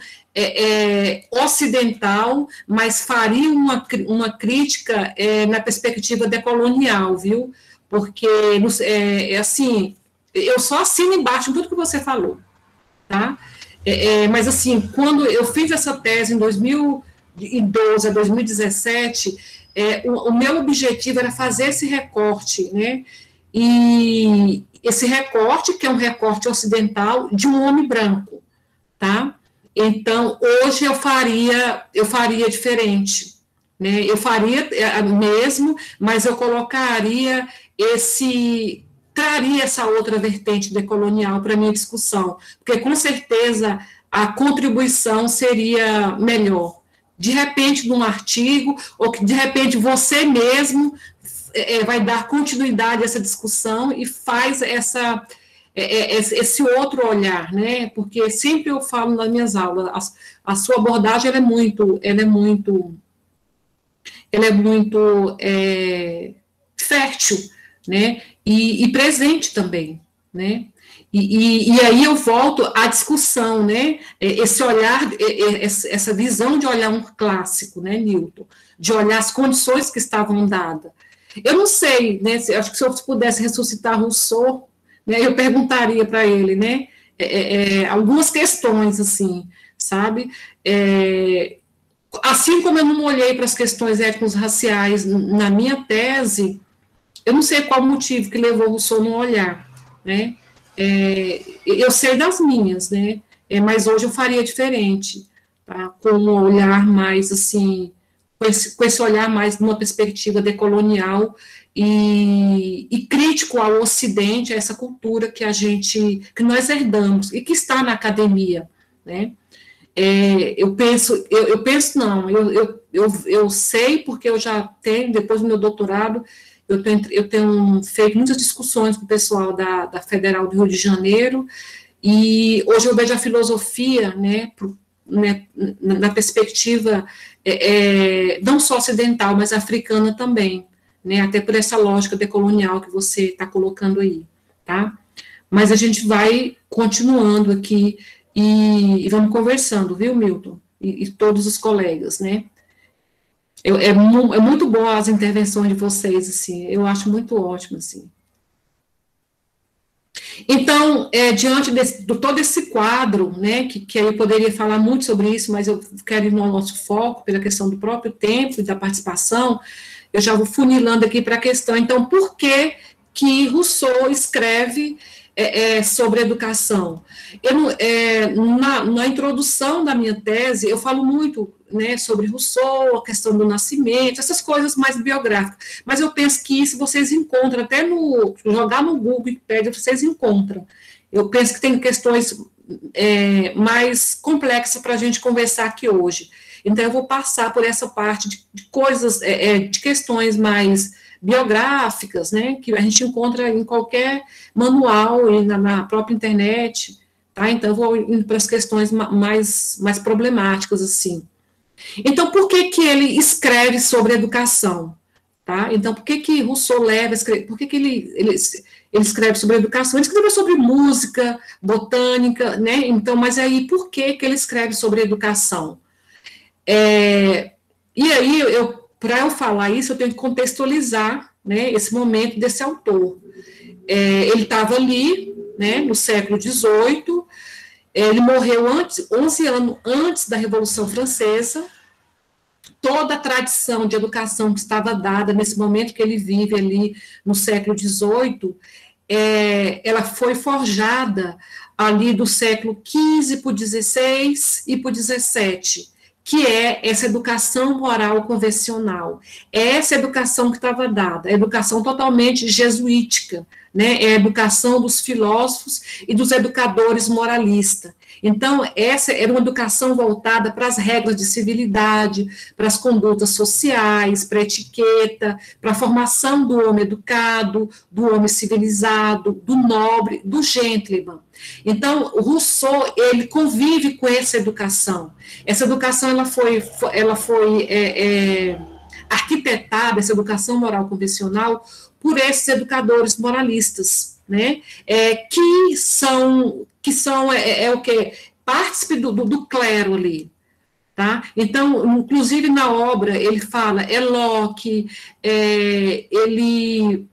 [SPEAKER 3] ocidental, mas faria uma crítica na perspectiva decolonial, viu? Porque, assim, eu só assino embaixo em tudo que você falou, tá? Mas, assim, quando eu fiz essa tese em 2012 a 2017, o meu objetivo era fazer esse recorte, né? E esse recorte, que é um recorte ocidental de um homem branco, tá? Então, hoje eu faria diferente, né? Eu faria mesmo, mas eu colocaria traria essa outra vertente decolonial para a minha discussão, porque com certeza a contribuição seria melhor. De repente, num artigo, ou que de repente você mesmo vai dar continuidade a essa discussão e faz esse outro olhar, né? Porque sempre eu falo nas minhas aulas, a sua abordagem ela é muito fértil, né? E presente também, né? E aí eu volto à discussão, né? Esse olhar, essa visão de olhar um clássico, né, Newton? De olhar as condições que estavam dadas. Eu não sei, né? Acho que se eu pudesse ressuscitar Rousseau, né, eu perguntaria para ele, né? Algumas questões, assim, sabe? Assim como eu não olhei para as questões étnicos-raciais na minha tese, eu não sei qual o motivo que levou Rousseau a não olhar, né? Eu sei das minhas, né? Mas hoje eu faria diferente, tá? Com um olhar mais, assim, com esse olhar mais numa perspectiva decolonial e crítico ao Ocidente, a essa cultura que que nós herdamos e que está na academia, né? Eu sei, porque eu já tenho, depois do meu doutorado, eu tenho feito muitas discussões com o pessoal da Federal do Rio de Janeiro, e hoje eu vejo a filosofia, né, na perspectiva não só ocidental, mas africana também, né, até por essa lógica decolonial que você está colocando aí, tá? Mas a gente vai continuando aqui e vamos conversando, viu, Milton? E todos os colegas, né? É muito bom as intervenções de vocês, assim, eu acho muito ótimo, assim. Então, diante de todo esse quadro, né, que eu poderia falar muito sobre isso, mas eu quero ir no nosso foco, pela questão do próprio tempo e da participação, eu já vou funilando aqui para a questão, então, por que Rousseau escreve sobre educação? Na introdução da minha tese, eu falo muito, né, sobre Rousseau, a questão do nascimento, essas coisas mais biográficas, mas eu penso que isso vocês encontram, até jogar no Google Wikipedia, vocês encontram. Eu penso que tem questões mais complexas para a gente conversar aqui hoje. Então, eu vou passar por essa parte de coisas, de questões mais biográficas, né, que a gente encontra em qualquer manual e na própria internet, tá? Então, eu vou indo para as questões mais problemáticas, assim. Então, por que ele escreve sobre educação? Tá? Então, por que Rousseau leva a escrever? Por que ele escreve sobre educação? Ele escreveu sobre música, botânica, né? Então, mas aí, por que ele escreve sobre educação? E aí, para eu falar isso, eu tenho que contextualizar, né, esse momento desse autor. Ele estava ali, né, no século XVIII, ele morreu 11 anos antes da Revolução Francesa. Toda a tradição de educação que estava dada nesse momento que ele vive ali no século XVIII, ela foi forjada ali do século XV para o XVI e para o XVII, que é essa educação moral convencional. Essa educação que estava dada, a educação totalmente jesuítica, né? É a educação dos filósofos e dos educadores moralistas. Então, essa era uma educação voltada para as regras de civilidade, para as condutas sociais, para a etiqueta, para a formação do homem educado, do homem civilizado, do nobre, do gentleman. Então, Rousseau, ele convive com essa educação. Essa educação, ela foi arquitetada, essa educação moral convencional, por esses educadores moralistas, né, que são o quê? Partícipe do clero ali, tá? Então, inclusive na obra, ele fala, Locke, ele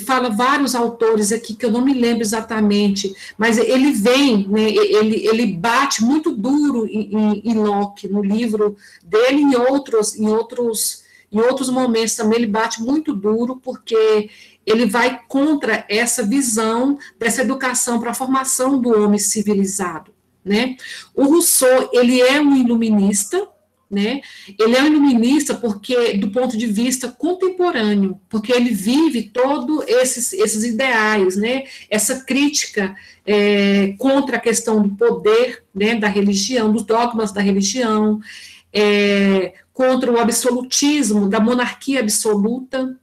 [SPEAKER 3] fala vários autores aqui, que eu não me lembro exatamente, mas ele vem, né, ele bate muito duro em Locke, no livro dele, em outros momentos também ele bate muito duro, porque ele vai contra essa visão dessa educação para a formação do homem civilizado, né? O Rousseau, ele é um iluminista, né? Ele é um iluminista porque, do ponto de vista contemporâneo, porque ele vive todos esses ideais, né? Essa crítica contra a questão do poder, né, da religião, dos dogmas da religião, contra o absolutismo, da monarquia absoluta.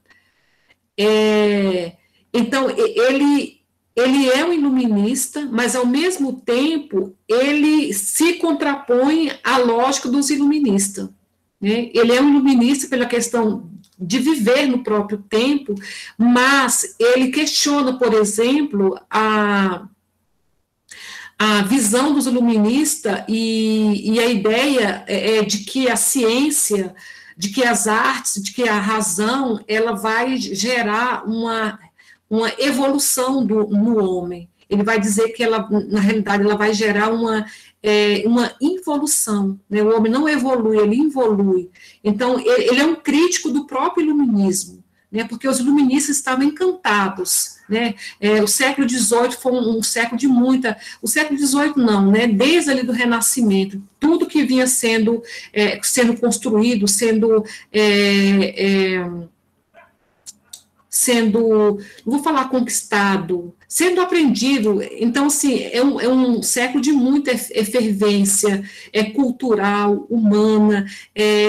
[SPEAKER 3] Então, ele ele é um iluminista, mas, ao mesmo tempo, ele se contrapõe à lógica dos iluministas, né? Ele é um iluminista pela questão de viver no próprio tempo, mas ele questiona, por exemplo, a visão dos iluministas e a ideia de que a ciência, de que as artes, de que a razão, ela vai gerar uma evolução no homem. Ele vai dizer que ela, na realidade, ela vai gerar uma involução, né? O homem não evolui, ele involui. Então, ele é um crítico do próprio iluminismo, né? Porque os iluministas estavam encantados, né? O século XVIII foi um século de muita... O século XVIII não, né? Desde ali do Renascimento, tudo que vinha sendo construído, não vou falar conquistado, sendo aprendido. Então, assim, é um século de muita efervência cultural, humana,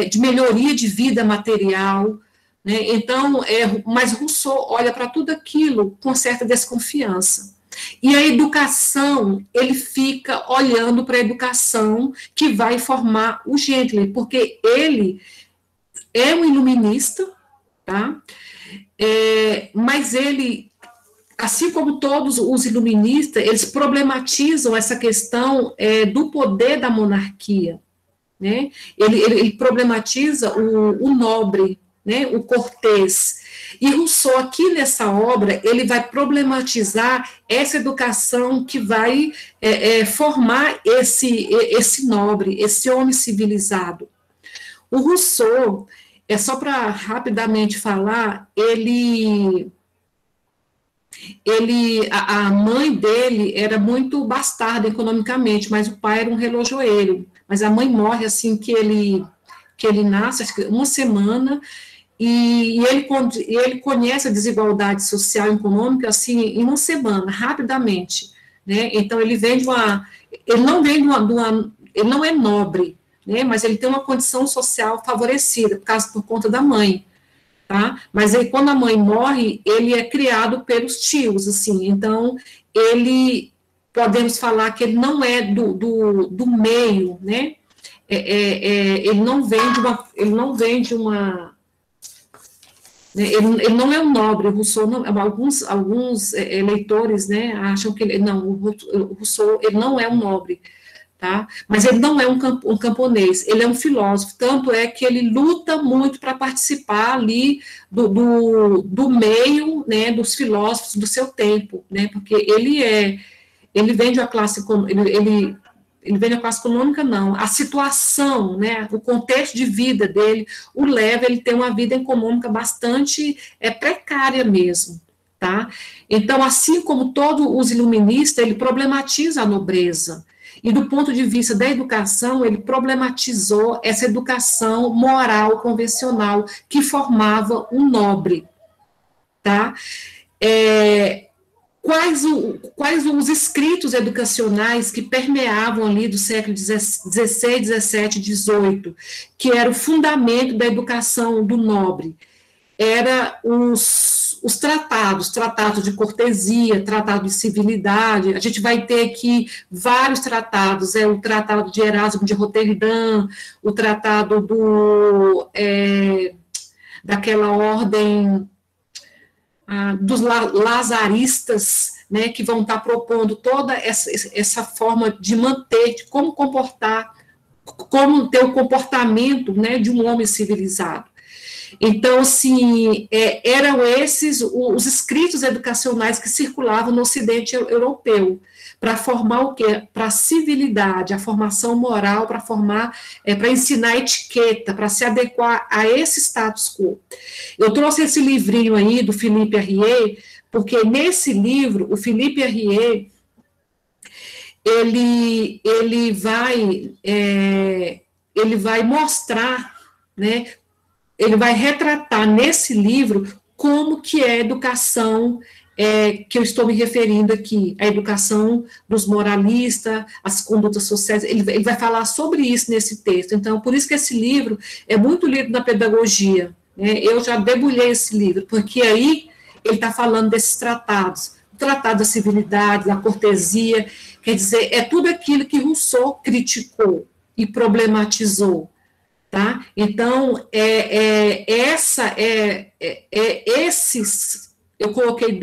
[SPEAKER 3] de melhoria de vida material, né? Então, mas Rousseau olha para tudo aquilo com certa desconfiança. E a educação, ele fica olhando para a educação que vai formar o gentile, porque ele é um iluminista, tá? Mas ele, assim como todos os iluministas, eles problematizam essa questão do poder da monarquia, né? Ele problematiza o nobre, né? O cortês. E Rousseau, aqui nessa obra, ele vai problematizar essa educação que vai formar esse nobre, esse homem civilizado. O Rousseau, só para rapidamente falar, a mãe dele era muito bastarda economicamente, mas o pai era um relojoeiro. Mas a mãe morre assim que ele nasce, acho que uma semana, e ele conhece a desigualdade social e econômica assim em uma semana, rapidamente, né? Então ele não é nobre, né? Mas ele tem uma condição social favorecida por conta da mãe, tá? Mas aí, quando a mãe morre, ele é criado pelos tios, assim. Então podemos falar que ele não é do meio, né? Ele não vem de uma ele não é um nobre. O Rousseau não, alguns leitores, né, acham que o Rousseau ele não é um nobre, tá? Mas ele não é um camponês, ele é um filósofo, tanto é que ele luta muito para participar ali do meio, né, dos filósofos do seu tempo, né, porque ele vem de uma classe, ele vem da classe econômica, não, a situação, né, o contexto de vida dele o leva a ele ter uma vida econômica bastante precária mesmo, tá? Então, assim como todos os iluministas, ele problematiza a nobreza, e do ponto de vista da educação, ele problematizou essa educação moral convencional que formava um nobre, tá? Quais os escritos educacionais que permeavam ali do século XVI, XVII, XVIII, que era o fundamento da educação do nobre? Era os tratados de cortesia, tratado de civilidade. A gente vai ter aqui vários tratados, o tratado de Erasmo de Roterdã, o tratado daquela ordem dos lazaristas, né, que vão estar propondo toda essa forma de manter, de como comportar, como ter o comportamento, né, de um homem civilizado. Então, assim, eram esses os escritos educacionais que circulavam no Ocidente europeu, para formar o quê? Para a civilidade, a formação moral, para ensinar etiqueta, para se adequar a esse status quo. Eu trouxe esse livrinho aí do Philippe Arrier, porque nesse livro, o Philippe Arrier, ele vai mostrar, né, ele vai retratar nesse livro como que é a educação que eu estou me referindo aqui, a educação dos moralistas, as condutas sociais, ele vai falar sobre isso nesse texto. Então, por isso que esse livro é muito lido na pedagogia, né? Eu já debulhei esse livro, porque aí ele está falando desses tratados tratado da civilidade, da cortesia, quer dizer, é tudo aquilo que Rousseau criticou e problematizou, tá? Então, eu coloquei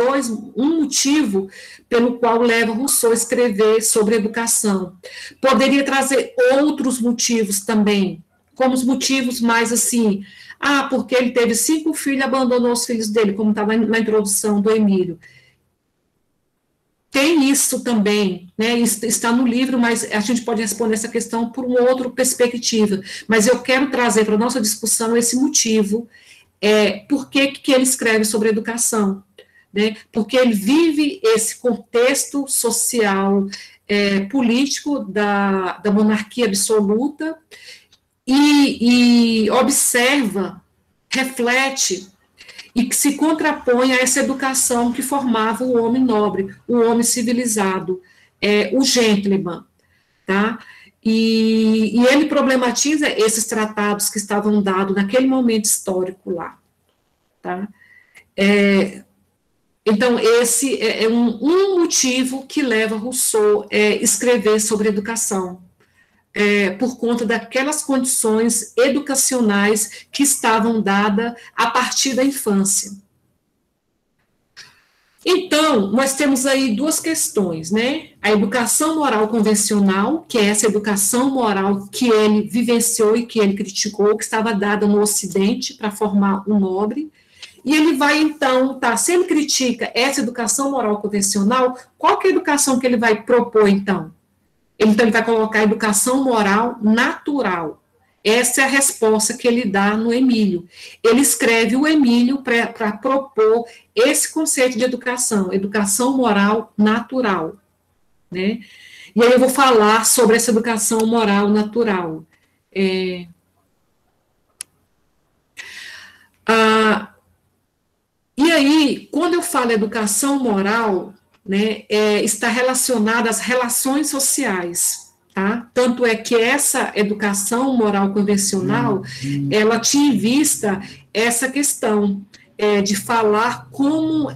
[SPEAKER 3] um motivo pelo qual leva Rousseau a escrever sobre educação. Poderia trazer outros motivos também, como os motivos mais assim, porque ele teve 5 filhos e abandonou os filhos dele, como estava na introdução do Emílio. Tem isso também, né? Isso está no livro, mas a gente pode responder essa questão por uma outra perspectiva. Mas eu quero trazer para a nossa discussão esse motivo, por que ele escreve sobre educação, né? Porque ele vive esse contexto social, político da monarquia absoluta e observa, reflete e que se contrapõe a essa educação que formava o homem nobre, o homem civilizado, o gentleman, tá? E ele problematiza esses tratados que estavam dados naquele momento histórico lá, tá? Então, esse é um motivo que leva Rousseau a escrever sobre educação, por conta daquelas condições educacionais que estavam dadas a partir da infância. Então, nós temos aí 2 questões, né? A educação moral convencional, que é essa educação moral que ele vivenciou e que ele criticou, que estava dada no Ocidente para formar o nobre, e ele vai, então, se ele critica essa educação moral convencional, qual que é a educação que ele vai propor, então? Então, ele vai colocar a educação moral natural. Essa é a resposta que ele dá no Emílio. Ele escreve o Emílio para propor esse conceito de educação moral natural, né? E aí eu vou falar sobre essa educação moral natural. E aí, quando eu falo educação moral, né, está relacionada às relações sociais, tá? Tanto é que essa educação moral convencional, ela tinha em vista essa questão de falar como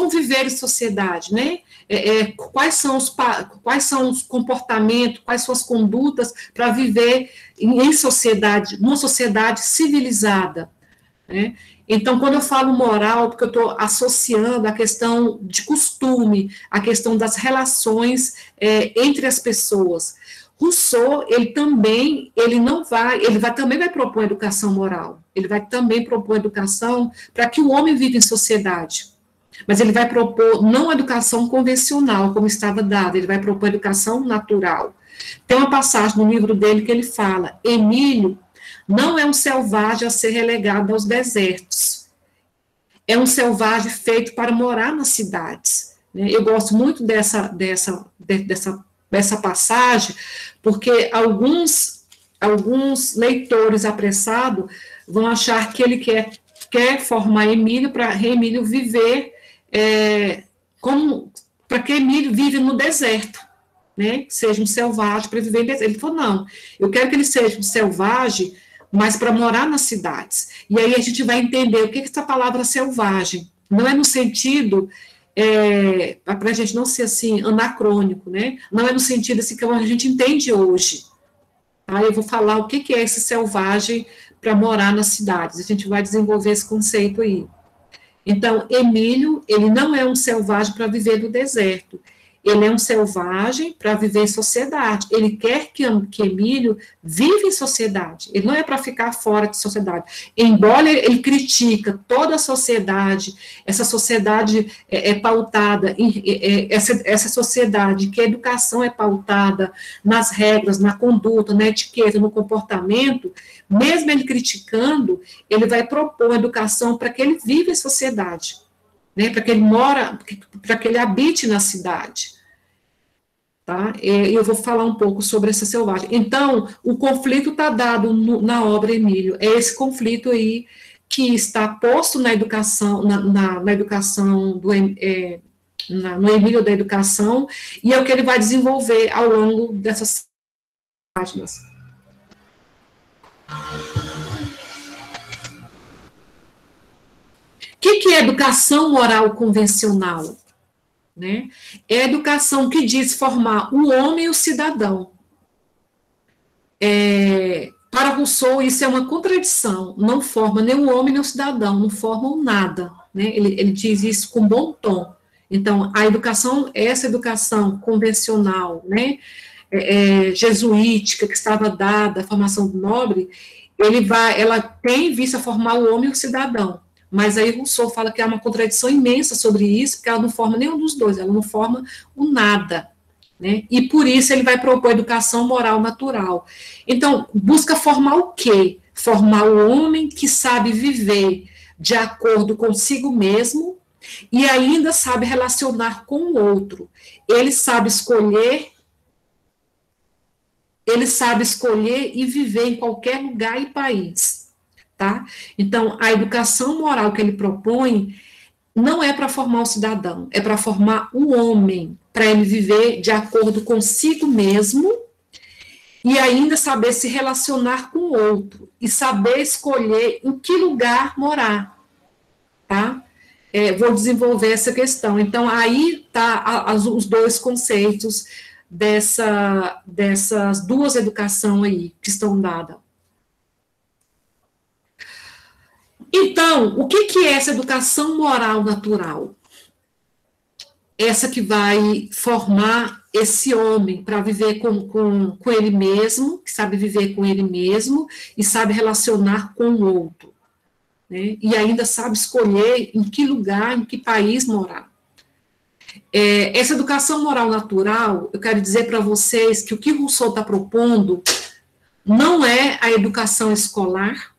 [SPEAKER 3] viver em sociedade, né? Quais são os comportamentos, quais são as condutas para viver em sociedade, numa sociedade civilizada, né? Então, quando eu falo moral, porque eu estou associando a questão de costume, a questão das relações entre as pessoas. Rousseau, ele também vai propor educação moral, ele vai também propor educação para que o homem viva em sociedade, mas ele vai propor não a educação convencional, como estava dada, ele vai propor educação natural. Tem uma passagem no livro dele que ele fala, Emílio não é um selvagem a ser relegado aos desertos. É um selvagem feito para morar nas cidades. Eu gosto muito dessa passagem, porque alguns leitores apressados vão achar que ele quer formar Emílio para Emílio viver para que Emílio vive no deserto, né? Seja um selvagem para viver no deserto. Ele falou, não, eu quero que ele seja um selvagem, mas para morar nas cidades. E aí a gente vai entender o que é essa palavra selvagem. Não é no sentido, para a gente não ser assim, anacrônico, né? Não é no sentido assim que a gente entende hoje. Tá? Eu vou falar o que é esse selvagem para morar nas cidades. A gente vai desenvolver esse conceito aí. Então, Emílio, ele não é um selvagem para viver no deserto. Ele é um selvagem para viver em sociedade. Ele quer que Emílio viva em sociedade. Ele não é para ficar fora de sociedade. Embora ele critica toda a sociedade, essa sociedade é pautada, essa sociedade que a educação é pautada nas regras, na conduta, na etiqueta, no comportamento, mesmo ele criticando, ele vai propor uma educação para que ele viva em sociedade. Né, para que ele para que ele habite na cidade. Tá? E eu vou falar um pouco sobre essa selvagem. Então, o conflito está dado na obra Emílio, é esse conflito aí que está posto na educação, na educação, no Emílio da educação, e é o que ele vai desenvolver ao longo dessas páginas. O que é educação moral convencional? né? É a educação que diz formar o homem e o cidadão. Para Rousseau, isso é uma contradição, não forma nem o homem nem o cidadão, não formam nada, né? Ele diz isso com bom tom. Então, a educação, essa educação convencional, né, jesuítica, que estava dada, a formação do nobre, ela tem vista formar o homem e o cidadão, mas aí Rousseau fala que há uma contradição imensa sobre isso, porque ela não forma nenhum dos dois, ela não forma o nada, né? E por isso ele vai propor educação moral natural. Então, busca formar o quê? Formar o homem que sabe viver de acordo consigo mesmo e ainda sabe relacionar com o outro. Ele sabe escolher e viver em qualquer lugar e país, tá? Então, a educação moral que ele propõe não é para formar o cidadão, é para formar o homem, para ele viver de acordo consigo mesmo e ainda saber se relacionar com o outro e saber escolher em que lugar morar, tá? Vou desenvolver essa questão. Então, aí tá os dois conceitos dessas duas educações aí que estão dadas. Então, o que é essa educação moral natural? Essa que vai formar esse homem para viver com ele mesmo, que sabe viver com ele mesmo e sabe relacionar com o outro, né? E ainda sabe escolher em que lugar, em que país morar. Essa educação moral natural, eu quero dizer para vocês que o que Rousseau está propondo não é a educação escolar,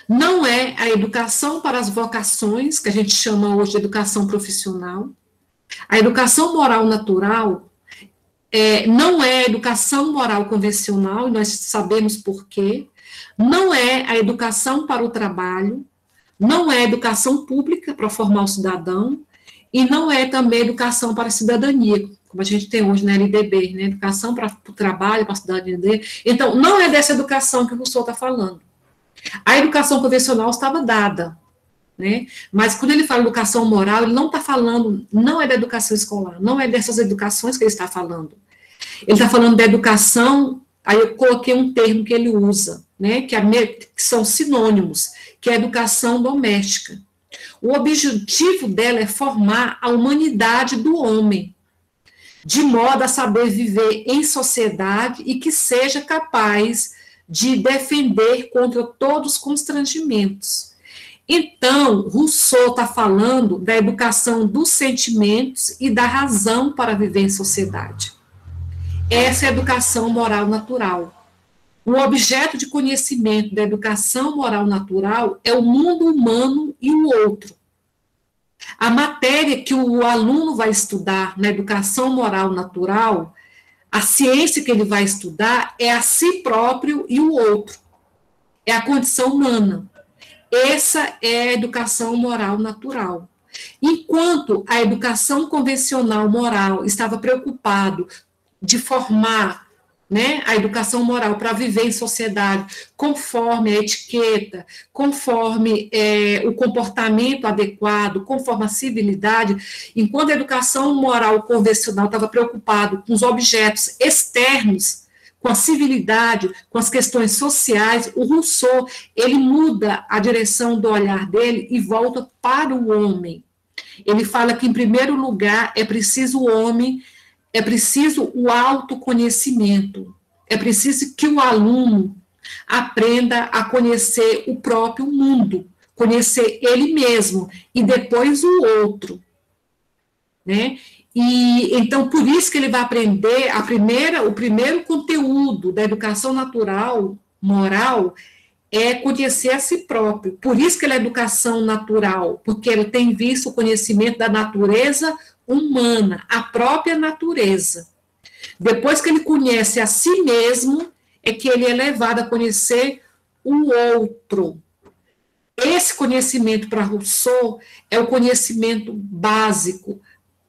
[SPEAKER 3] não é a educação para as vocações, que a gente chama hoje de educação profissional. A educação moral natural não é a educação moral convencional, e nós sabemos por quê. Não é a educação para o trabalho, não é a educação pública para formar o cidadão, e não é também educação para a cidadania, como a gente tem hoje na LDB, né? Educação para o trabalho, para a cidadania. Então, não é dessa educação que o Rousseau está falando. A educação convencional estava dada, né? Mas quando ele fala educação moral, ele não está falando, não é da educação escolar, não é dessas educações que ele está falando. Ele está falando da educação, aí eu coloquei um termo que ele usa, né? Que são sinônimos, que é a educação doméstica. O objetivo dela é formar a humanidade do homem, de modo a saber viver em sociedade e que seja capaz de defender contra todos os constrangimentos. Então, Rousseau está falando da educação dos sentimentos e da razão para viver em sociedade. Essa é a educação moral natural. O objeto de conhecimento da educação moral natural é o mundo humano e o outro. A matéria que o aluno vai estudar na educação moral natural, a ciência que ele vai estudar é a si próprio e o outro. É a condição humana. Essa é a educação moral natural. Enquanto a educação convencional moral estava preocupado de formar, né, a educação moral para viver em sociedade conforme a etiqueta, conforme o comportamento adequado, conforme a civilidade, enquanto a educação moral convencional estava preocupado com os objetos externos, com a civilidade, com as questões sociais, o Rousseau, ele muda a direção do olhar dele e volta para o homem. Ele fala que, em primeiro lugar, é preciso o homem, é preciso o autoconhecimento, é preciso que o aluno aprenda a conhecer o próprio mundo, conhecer ele mesmo, e depois o outro, né? E, então, por isso que ele vai aprender, o primeiro conteúdo da educação natural, moral, é conhecer a si próprio. Por isso que ele é educação natural, porque ele tem visto o conhecimento da natureza humana, a própria natureza. Depois que ele conhece a si mesmo, é que ele é levado a conhecer o outro. Esse conhecimento para Rousseau é o conhecimento básico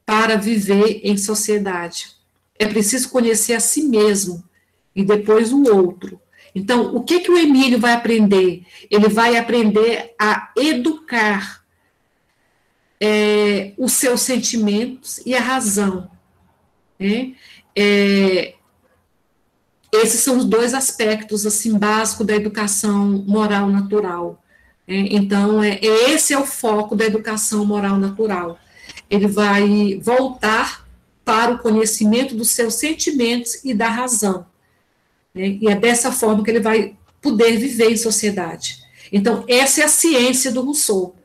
[SPEAKER 3] para viver em sociedade. É preciso conhecer a si mesmo e depois o outro. Então, o que o Emílio vai aprender? Ele vai aprender a educar os seus sentimentos e a razão, né? Esses são os dois aspectos, assim, básicos da educação moral natural. Então, esse é o foco da educação moral natural. Ele vai voltar para o conhecimento dos seus sentimentos e da razão, né? E é dessa forma que ele vai poder viver em sociedade. Então, essa é a ciência do Rousseau.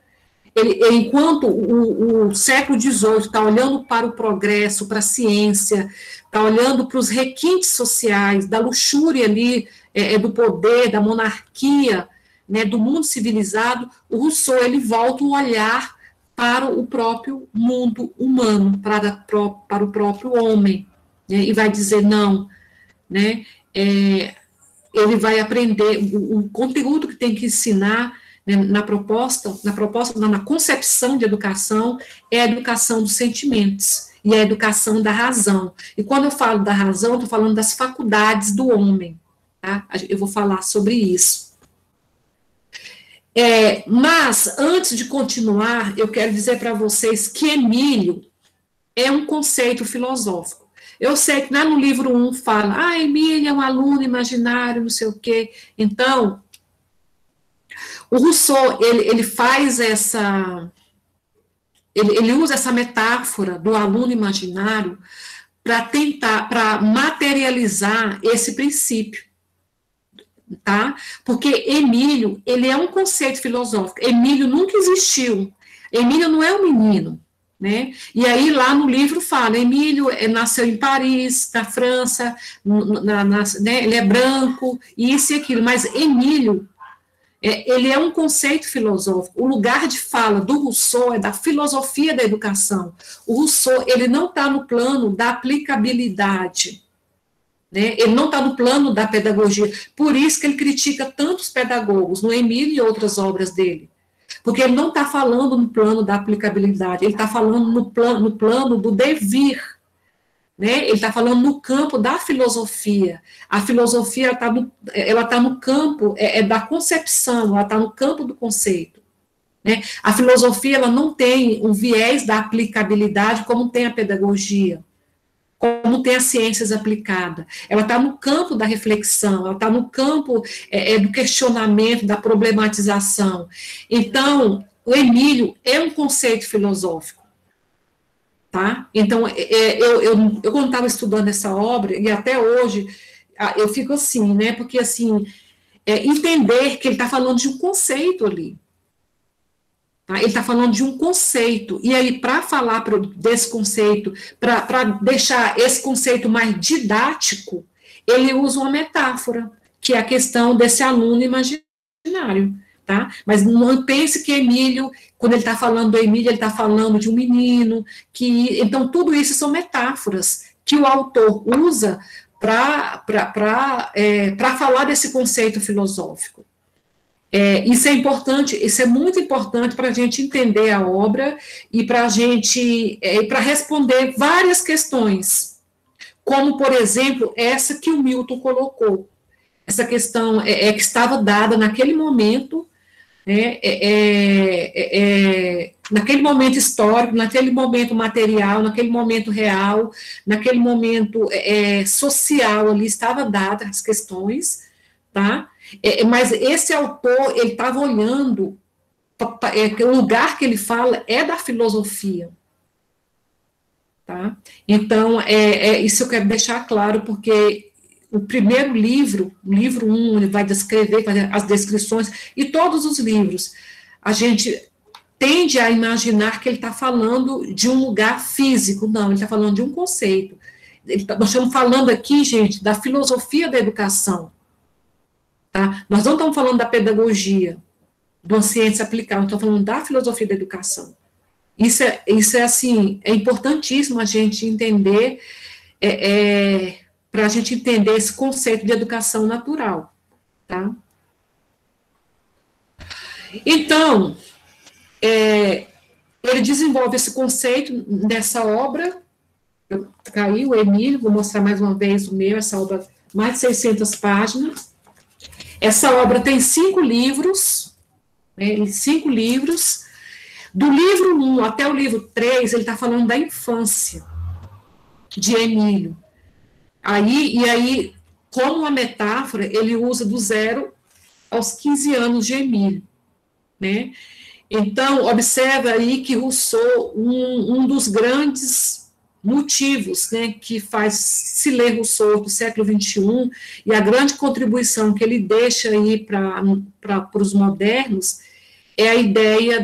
[SPEAKER 3] Enquanto o século XVIII está olhando para o progresso, para a ciência, está olhando para os requintes sociais, da luxúria ali, do poder, da monarquia, né, do mundo civilizado, o Rousseau ele volta um olhar para o próprio mundo humano, para o próprio homem, né, e vai dizer não, né, ele vai aprender o conteúdo que tem que ensinar, né, na concepção de educação, é a educação dos sentimentos, e a educação da razão. E quando eu falo da razão, estou falando das faculdades do homem, tá? Eu vou falar sobre isso. Mas, antes de continuar, eu quero dizer para vocês que Emílio é um conceito filosófico. Eu sei que lá no livro 1 fala, Emílio é um aluno imaginário, não sei o quê. Então, o Rousseau, ele faz ele usa essa metáfora do aluno imaginário para materializar esse princípio, tá? Porque Emílio, ele é um conceito filosófico. Emílio nunca existiu. Emílio não é um menino, né? E aí lá no livro fala, Emílio nasceu em Paris, na França, né? Ele é branco, isso e aquilo, mas Emílio, ele é um conceito filosófico. O lugar de fala do Rousseau é da filosofia da educação. O Rousseau, ele não está no plano da aplicabilidade, né? Ele não está no plano da pedagogia. Por isso que ele critica tantos pedagogos, no Emílio e outras obras dele. Porque ele não está falando no plano da aplicabilidade, ele está falando no plano do devir, né? Ele está falando no campo da filosofia. A filosofia ela tá no campo da concepção, ela está no campo do conceito, né? A filosofia ela não tem um viés da aplicabilidade como tem a pedagogia, como tem as ciências aplicadas. Ela está no campo da reflexão, ela está no campo do questionamento, da problematização. Então, o Emílio é um conceito filosófico. Tá? Então, eu quando estava estudando essa obra, e até hoje, eu fico assim, né, porque, assim, entender que ele está falando de um conceito ali, tá? Ele está falando de um conceito, e aí, para falar desse conceito, para deixar esse conceito mais didático, ele usa uma metáfora, que é a questão desse aluno imaginário, tá? Mas não pense que Emílio, quando ele está falando do Emílio, ele está falando de um menino, então tudo isso são metáforas que o autor usa para falar desse conceito filosófico. Isso é importante, isso é muito importante para a gente entender a obra e para a gente, para responder várias questões, como, por exemplo, essa que o Milton colocou, essa questão que estava dada naquele momento, naquele momento histórico, naquele momento material, naquele momento real, naquele momento social, ali estava dada as questões, tá? Mas esse autor, ele estava olhando, o lugar que ele fala é da filosofia, tá? Então, isso eu quero deixar claro, porque o primeiro livro, o livro 1, ele vai descrever, fazer as descrições, e todos os livros, a gente tende a imaginar que ele está falando de um lugar físico. Não, ele está falando de um conceito. Nós estamos falando aqui, gente, da filosofia da educação, tá? Nós não estamos falando da pedagogia, de uma ciência aplicada, estamos falando da filosofia da educação. Isso é assim, é importantíssimo a gente entender, para a gente entender esse conceito de educação natural, tá? Então, ele desenvolve esse conceito nessa obra, caiu o Emílio, vou mostrar mais uma vez o meu, essa obra, mais de 600 páginas. Essa obra tem 5 livros, né, 5 livros. Do livro 1 até o livro 3, ele está falando da infância de Emílio. E aí, como uma metáfora, ele usa do 0 aos 15 anos de Emílio, né? Então, observa aí que Rousseau, um dos grandes motivos, né, que faz se ler Rousseau do século XXI, e a grande contribuição que ele deixa aí para os modernos, é a ideia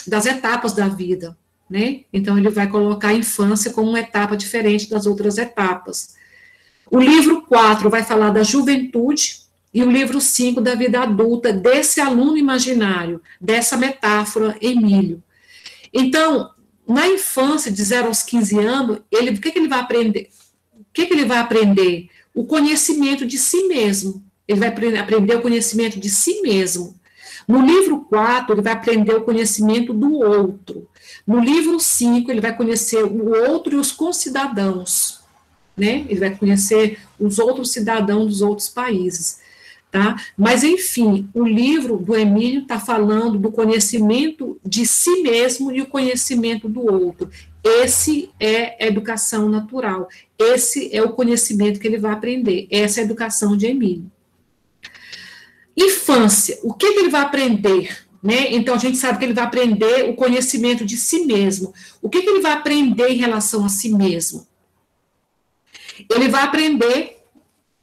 [SPEAKER 3] das etapas da vida, né? Então, ele vai colocar a infância como uma etapa diferente das outras etapas. O livro 4 vai falar da juventude, e o livro 5 da vida adulta, desse aluno imaginário, dessa metáfora, Emílio. Então, na infância, de 0 aos 15 anos, o que ele vai aprender? O que ele vai aprender? O conhecimento de si mesmo. Ele vai aprender o conhecimento de si mesmo. No livro 4, ele vai aprender o conhecimento do outro. No livro 5, ele vai conhecer o outro e os concidadãos, né? Ele vai conhecer os outros cidadãos dos outros países, tá? Mas, enfim, o livro do Emílio está falando do conhecimento de si mesmo e o conhecimento do outro. Esse é a educação natural. Esse é o conhecimento que ele vai aprender. Essa é a educação de Emílio. Infância, o que ele vai aprender? Né? Então, a gente sabe que ele vai aprender o conhecimento de si mesmo. O que ele vai aprender em relação a si mesmo? Ele vai aprender,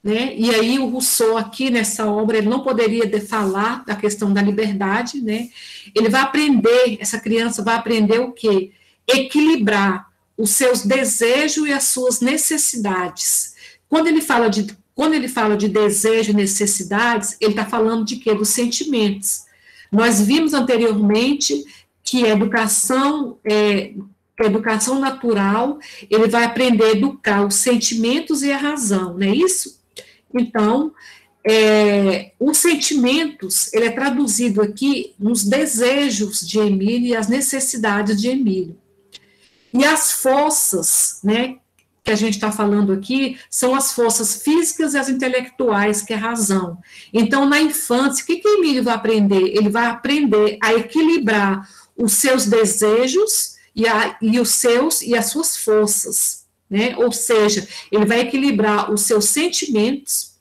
[SPEAKER 3] né? E aí o Rousseau aqui nessa obra, ele não poderia falar da questão da liberdade, né? Ele vai aprender, essa criança vai aprender o quê? Equilibrar os seus desejos e as suas necessidades. Quando ele fala de desejo e necessidades, ele está falando de quê? Dos sentimentos. Nós vimos anteriormente que a educação natural, ele vai aprender a educar os sentimentos e a razão, não é isso? Então, os sentimentos, ele é traduzido aqui nos desejos de Emílio e as necessidades de Emílio. E as forças, né, que a gente está falando aqui, são as forças físicas e as intelectuais, que é a razão. Então, na infância, o que Emílio vai aprender? Ele vai aprender a equilibrar os seus desejos e as suas forças, né? Ou seja, ele vai equilibrar os seus sentimentos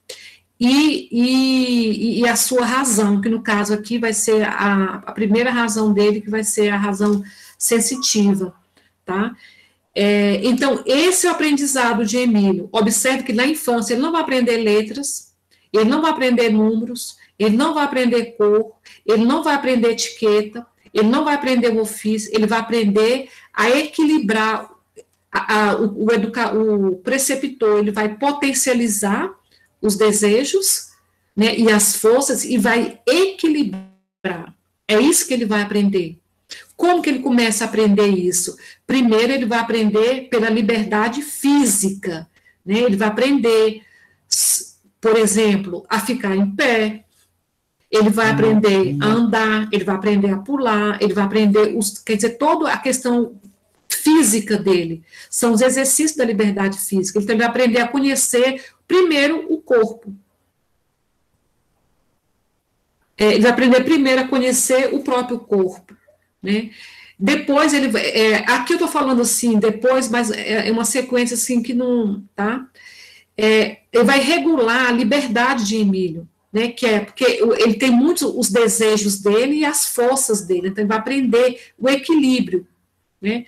[SPEAKER 3] e a sua razão, que no caso aqui vai ser a primeira razão dele, que vai ser a razão sensitiva, tá? Então, esse é o aprendizado de Emílio. Observe que na infância ele não vai aprender letras, ele não vai aprender números, ele não vai aprender cor, ele não vai aprender etiqueta, ele não vai aprender o ofício, ele vai aprender a equilibrar o preceptor, ele vai potencializar os desejos, né, e as forças, e vai equilibrar. É isso que ele vai aprender. Como que ele começa a aprender isso? Primeiro, ele vai aprender pela liberdade física, né? Ele vai aprender, por exemplo, a ficar em pé, ele vai aprender a andar, ele vai aprender a pular, ele vai aprender, quer dizer, toda a questão física dele, são os exercícios da liberdade física. Então, ele vai aprender a conhecer, primeiro, o corpo. Ele vai aprender primeiro a conhecer o próprio corpo, né? Depois ele aqui eu estou falando assim, depois, mas é uma sequência assim que não, tá? Ele vai regular a liberdade de Emílio, né? Porque ele tem muitos os desejos dele e as forças dele, então ele vai aprender o equilíbrio, né?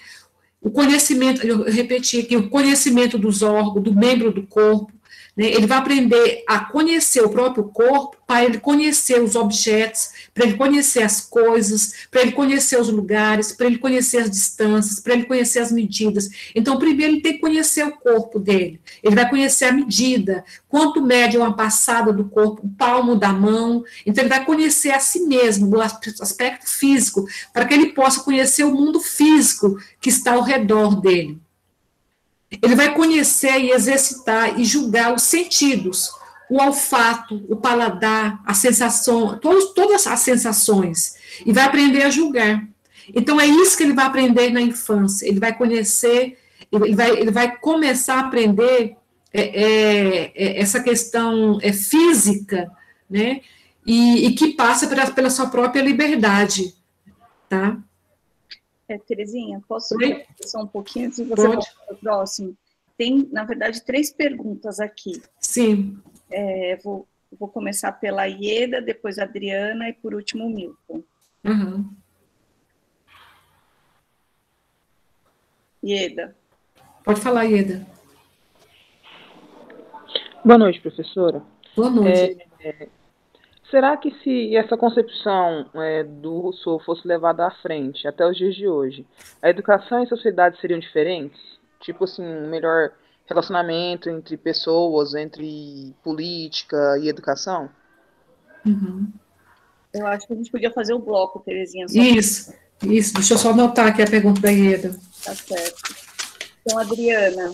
[SPEAKER 3] O conhecimento, eu repeti aqui, o conhecimento dos órgãos, do membro do corpo, né? Ele vai aprender a conhecer o próprio corpo, para ele conhecer os objetos, para ele conhecer as coisas, para ele conhecer os lugares, para ele conhecer as distâncias, para ele conhecer as medidas. Então, primeiro ele tem que conhecer o corpo dele, ele vai conhecer a medida, quanto mede uma passada do corpo, o palmo da mão, então ele vai conhecer a si mesmo, o aspecto físico, para que ele possa conhecer o mundo físico que está ao redor dele. Ele vai conhecer e exercitar e julgar os sentidos, o olfato, o paladar, a sensação, todas as sensações, e vai aprender a julgar. Então, é isso que ele vai aprender na infância, ele vai conhecer, ele vai começar a aprender essa questão física, né, e que passa pela sua própria liberdade, tá?
[SPEAKER 5] Terezinha, posso
[SPEAKER 3] Oi?
[SPEAKER 5] só um pouquinho antes de você
[SPEAKER 3] Pode.
[SPEAKER 5] passar para o próximo? Tem, na verdade, 3 perguntas aqui.
[SPEAKER 3] Sim.
[SPEAKER 5] Vou começar pela Ieda, depois a Adriana e por último o Milton.
[SPEAKER 3] Uhum.
[SPEAKER 5] Ieda.
[SPEAKER 3] Pode falar, Ieda.
[SPEAKER 6] Boa noite, professora.
[SPEAKER 3] Boa noite.
[SPEAKER 6] Será que se essa concepção do Rousseau fosse levada à frente até os dias de hoje, a educação e a sociedade seriam diferentes? Tipo assim, um melhor relacionamento entre pessoas, entre política e educação?
[SPEAKER 3] Uhum.
[SPEAKER 5] Eu acho que a gente podia fazer o bloco, Terezinha.
[SPEAKER 3] Isso. Deixa eu só anotar aqui a pergunta da Ieda.
[SPEAKER 5] Tá certo. Então, Adriana.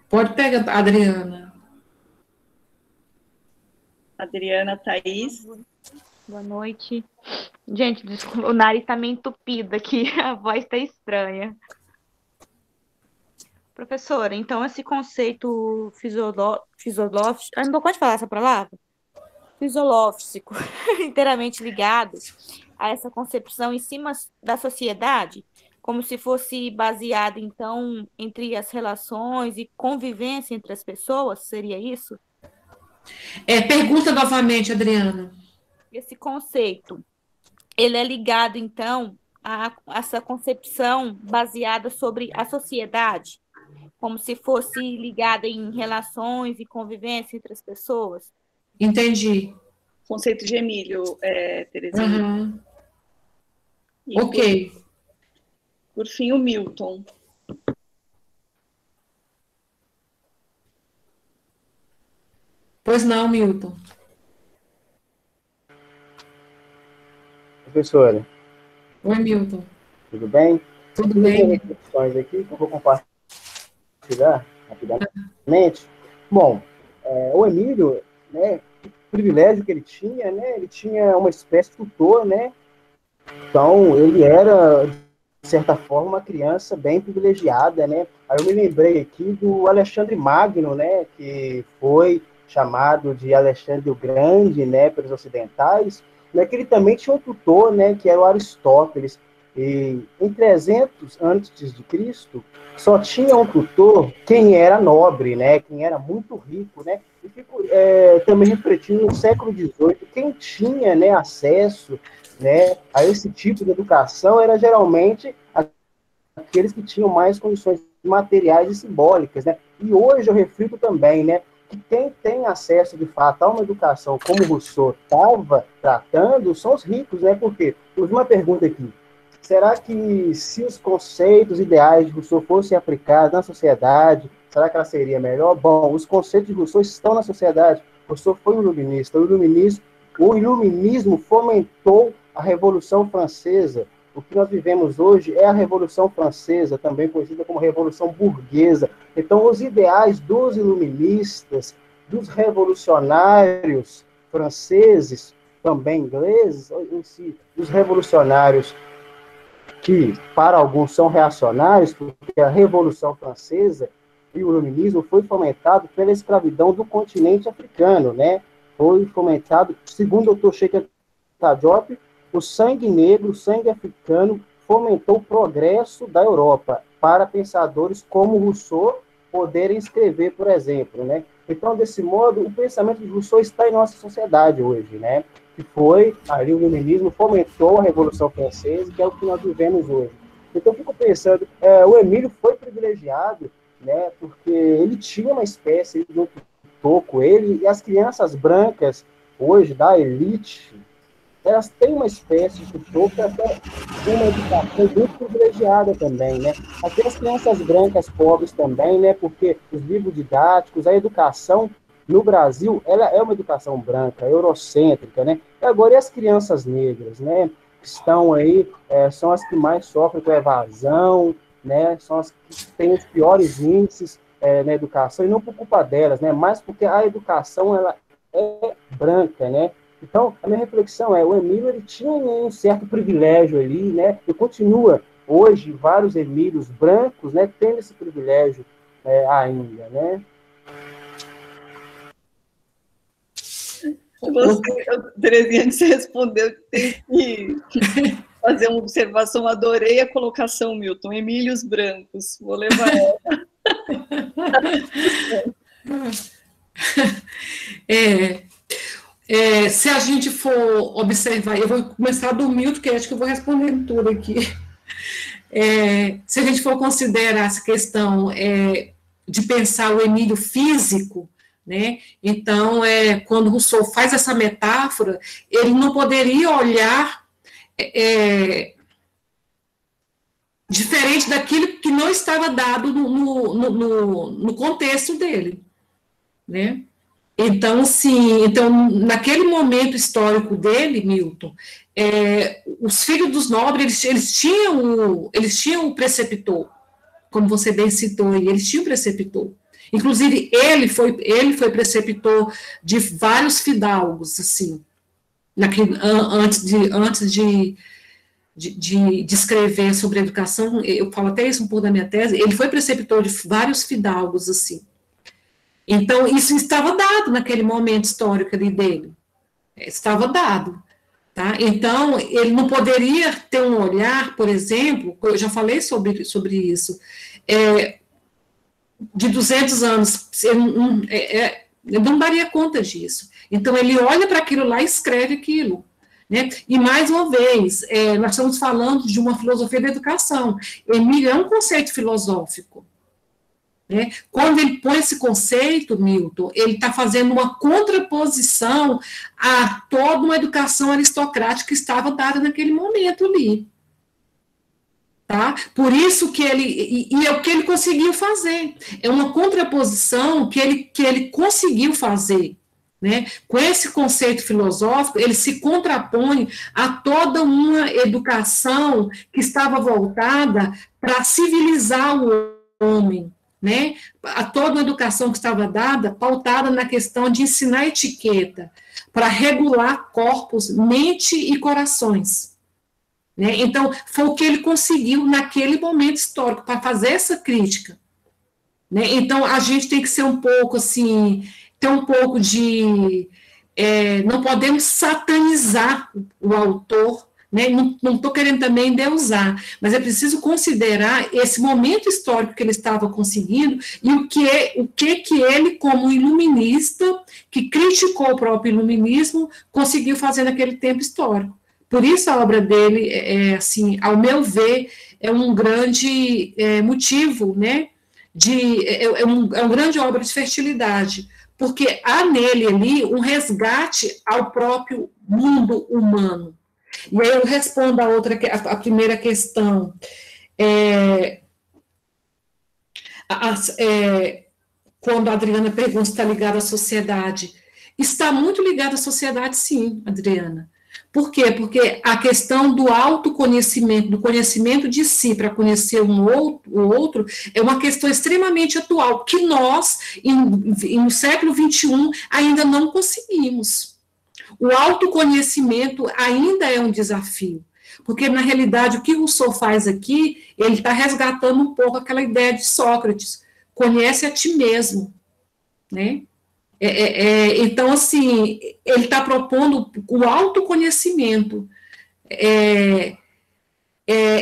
[SPEAKER 3] Pode pegar, Adriana.
[SPEAKER 5] Adriana, Thaís.
[SPEAKER 7] Boa noite. Gente, desculpa, o nariz tá meio entupido aqui, a voz tá estranha. Professora, então esse conceito fisiológico, não pode falar essa palavra? Fisiológico, inteiramente ligado a essa concepção em cima da sociedade, como se fosse baseado, então, entre as relações e convivência entre as pessoas, seria isso?
[SPEAKER 3] Pergunta novamente, Adriana.
[SPEAKER 7] Esse conceito, ele é ligado, então, a essa concepção baseada sobre a sociedade, como se fosse ligada em relações e convivência entre as pessoas?
[SPEAKER 3] Entendi.
[SPEAKER 5] Conceito de Emílio, Terezinha.
[SPEAKER 3] Uhum.
[SPEAKER 5] E
[SPEAKER 3] Ok.
[SPEAKER 5] por fim, o Milton.
[SPEAKER 3] Pois não, Milton.
[SPEAKER 4] Professora,
[SPEAKER 3] Oi, Milton.
[SPEAKER 4] tudo bem?
[SPEAKER 3] Tudo
[SPEAKER 4] Eu tenho
[SPEAKER 3] bem?
[SPEAKER 4] reflexões aqui que eu vou compartilhar rapidamente. Bom, o Emílio, né, o privilégio que ele tinha, né, ele tinha uma espécie de tutor, né, então ele era, de certa forma, uma criança bem privilegiada, né, aí eu me lembrei aqui do Alexandre Magno, né, que foi chamado de Alexandre o Grande, né, pelos ocidentais, né, que ele também tinha um tutor, né, que era o Aristóteles, e em 300 antes de Cristo, só tinha um tutor quem era nobre, né, quem era muito rico, né, e fico também refletindo no século XVIII, quem tinha, né, acesso, né, a esse tipo de educação era geralmente aqueles que tinham mais condições materiais e simbólicas, né, e hoje eu reflito também, né, que quem tem acesso de fato a uma educação como Rousseau estava tratando são os ricos, né, porque, uma pergunta aqui, será que se os conceitos ideais de Rousseau fossem aplicados na sociedade, será que ela seria melhor? Bom, os conceitos de Rousseau estão na sociedade. Rousseau foi um iluminista. O iluminismo fomentou a Revolução Francesa. O que nós vivemos hoje é a Revolução Francesa, também conhecida como Revolução Burguesa. Então, os ideais dos iluministas, dos revolucionários franceses, também ingleses, em si, dos revolucionários que para alguns são reacionários, porque a Revolução Francesa e o iluminismo foi fomentado pela escravidão do continente africano, né? Foi fomentado, segundo o Dr. Cheikh Anta Diop, o sangue negro, o sangue africano fomentou o progresso da Europa para pensadores como Rousseau poderem escrever, por exemplo, né? Então, desse modo, o pensamento de Rousseau está em nossa sociedade hoje, né? Que foi, ali o iluminismo fomentou a Revolução Francesa, que é o que nós vivemos hoje. Então, eu fico pensando, o Emílio foi privilegiado, né, porque ele tinha uma espécie de um tutor com ele, e as crianças brancas, hoje, da elite, elas têm uma espécie de tutor que até tem uma educação muito privilegiada também, né? Até as crianças brancas pobres também, né, porque os livros didáticos, a educação no Brasil, ela é uma educação branca, eurocêntrica, né? E agora, e as crianças negras, né? Que estão aí, são as que mais sofrem com evasão, né? São as que têm os piores índices na educação, e não por culpa delas, né? Mas porque a educação, ela é branca, né? Então, a minha reflexão o Emílio, ele tinha um certo privilégio ali, né? E continua, hoje, vários Emílios brancos, né? Tendo esse privilégio ainda, né?
[SPEAKER 5] Terezinha, antes de você respondeu, tem que fazer uma observação. Adorei a colocação, Milton. Emílios brancos. Vou levar ela.
[SPEAKER 3] Se a gente for observar, eu vou começar do Milton, que acho que eu vou respondendo tudo aqui. Se a gente for considerar essa questão de pensar o Emílio físico, né? Então, quando Rousseau faz essa metáfora, ele não poderia olhar diferente daquilo que não estava dado no contexto dele, né? Então, sim, naquele momento histórico dele, Milton, os filhos dos nobres, eles tinham o preceptor, como você bem citou, e eles tinham o preceptor. Inclusive, ele foi preceptor de vários fidalgos, assim, antes de escrever sobre educação. Eu falo até isso um pouco da minha tese. Ele foi preceptor de vários fidalgos, assim. Então, isso estava dado naquele momento histórico ali dele. Estava dado. Tá? Então, ele não poderia ter um olhar, por exemplo, eu já falei sobre isso, de 200 anos, ele não daria conta disso. Então, ele olha para aquilo lá e escreve aquilo. Né? E, mais uma vez, nós estamos falando de uma filosofia da educação. Emílio é um conceito filosófico. Né? Quando ele põe esse conceito, Milton, ele está fazendo uma contraposição a toda uma educação aristocrática que estava dada naquele momento ali. Tá? Por isso que e é o que ele conseguiu fazer, é uma contraposição que ele conseguiu fazer, né? Com esse conceito filosófico, ele se contrapõe a toda uma educação que estava voltada para civilizar o homem, né? A toda uma educação que estava dada, pautada na questão de ensinar etiqueta, para regular corpos, mente e corações. Né? Então, foi o que ele conseguiu naquele momento histórico, para fazer essa crítica. Né? Então, a gente tem que ser um pouco, assim, ter um pouco de... não podemos satanizar o autor, né? Não estou querendo também endeusar, mas é preciso considerar esse momento histórico que ele estava conseguindo e o que ele, como iluminista, que criticou o próprio iluminismo, conseguiu fazer naquele tempo histórico. Por isso a obra dele, assim, ao meu ver, é um grande motivo, né, é uma grande obra de fertilidade, porque há nele ali um resgate ao próprio mundo humano. E aí eu respondo a primeira questão. Quando a Adriana pergunta se está ligada à sociedade, está muito ligada à sociedade, sim, Adriana. Por quê? Porque a questão do autoconhecimento, do conhecimento de si para conhecer o outro, é uma questão extremamente atual, que nós, no século XXI, ainda não conseguimos. O autoconhecimento ainda é um desafio, porque, na realidade, o que Rousseau faz aqui, ele está resgatando um pouco aquela ideia de Sócrates, conhece a ti mesmo, né? Então, assim, ele está propondo o autoconhecimento.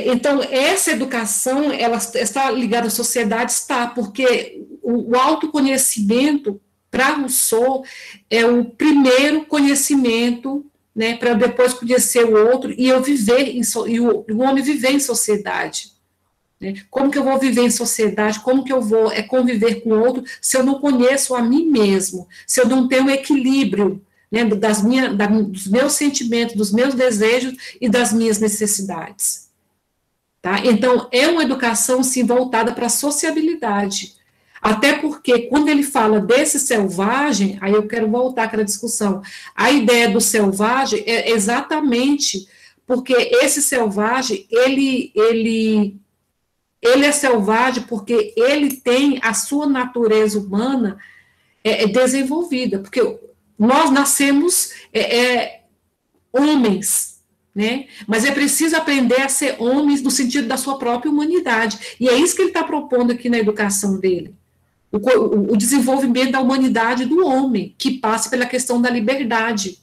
[SPEAKER 3] Então, essa educação, ela está ligada à sociedade, porque o autoconhecimento, para Rousseau, é o primeiro conhecimento, né, para depois conhecer o outro, e o homem viver em sociedade. Né? Como que eu vou viver em sociedade? Como que eu vou conviver com o outro se eu não conheço a mim mesmo? Se eu não tenho um equilíbrio, né, dos meus sentimentos, dos meus desejos e das minhas necessidades? Tá? Então, é uma educação, sim, voltada para a sociabilidade. Até porque, quando ele fala desse selvagem, aí eu quero voltar àquela discussão, a ideia do selvagem é exatamente porque esse selvagem, ele é selvagem porque ele tem a sua natureza humana desenvolvida, porque nós nascemos homens, né? Mas é preciso aprender a ser homens no sentido da sua própria humanidade, e é isso que ele está propondo aqui na educação dele. o desenvolvimento da humanidade do homem, que passa pela questão da liberdade.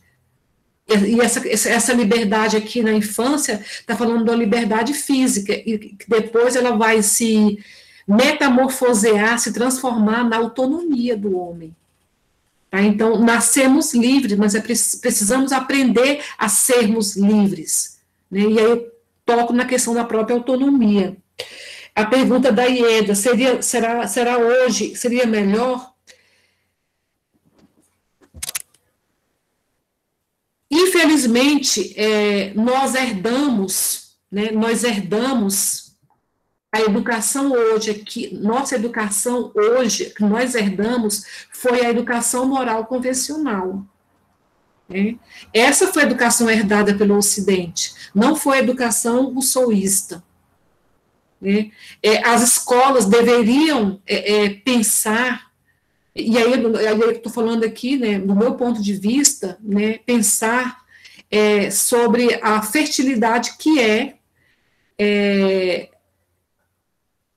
[SPEAKER 3] E essa liberdade aqui na infância está falando da liberdade física, e depois ela vai se metamorfosear, se transformar na autonomia do homem. Tá? Então, nascemos livres, mas precisamos aprender a sermos livres. Né? E aí eu toco na questão da própria autonomia. A pergunta da Ieda, será hoje, seria melhor? Infelizmente, nós herdamos a educação hoje, nossa educação hoje, que nós herdamos, foi a educação moral convencional. Né? Essa foi a educação herdada pelo Ocidente, não foi a educação rousseauista. Né? As escolas deveriam pensar, e aí eu estou falando aqui, né, do meu ponto de vista, né, pensar sobre a fertilidade que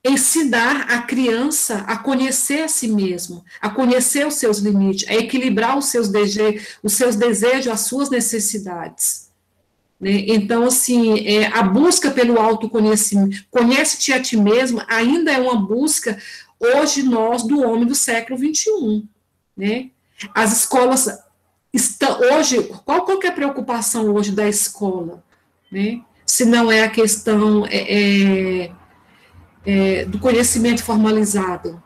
[SPEAKER 3] ensinar a criança a conhecer a si mesmo, a conhecer os seus limites, a equilibrar os seus desejos, as suas necessidades. Né? Então, assim, a busca pelo autoconhecimento, conhece-te a ti mesmo, ainda é uma busca, hoje, do homem do século XXI. Né? As escolas estão, hoje, qual que é a preocupação hoje da escola? Né? Se não é a questão do conhecimento formalizado.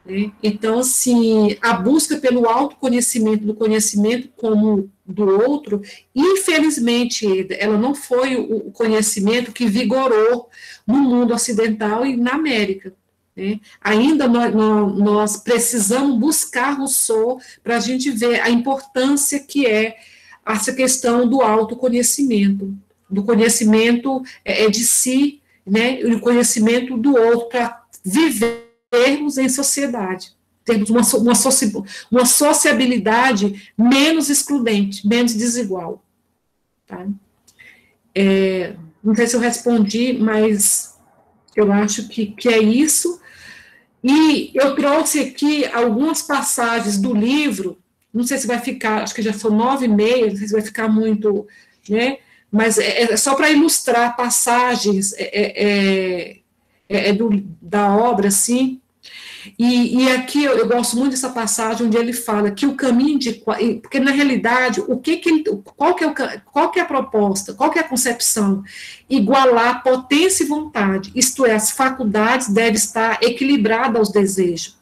[SPEAKER 3] Né? Então, assim, a busca pelo autoconhecimento, do conhecimento como do outro, infelizmente, ela não foi o conhecimento que vigorou no mundo ocidental e na América. Né? Ainda nós precisamos buscar Rousseau para a gente ver a importância que é essa questão do autoconhecimento, do conhecimento de si, né, e o conhecimento do outro, para vivermos em sociedade, termos uma sociabilidade menos excludente, menos desigual. Tá? Não sei se eu respondi, mas eu acho que é isso. E eu trouxe aqui algumas passagens do livro, não sei se vai ficar, acho que já são 9h30, não sei se vai ficar muito, né, mas só para ilustrar passagens da obra, assim. E aqui eu gosto muito dessa passagem onde ele fala que o caminho porque na realidade, qual que é a proposta, qual que é a concepção? Igualar potência e vontade, isto é, as faculdades devem estar equilibradas aos desejos.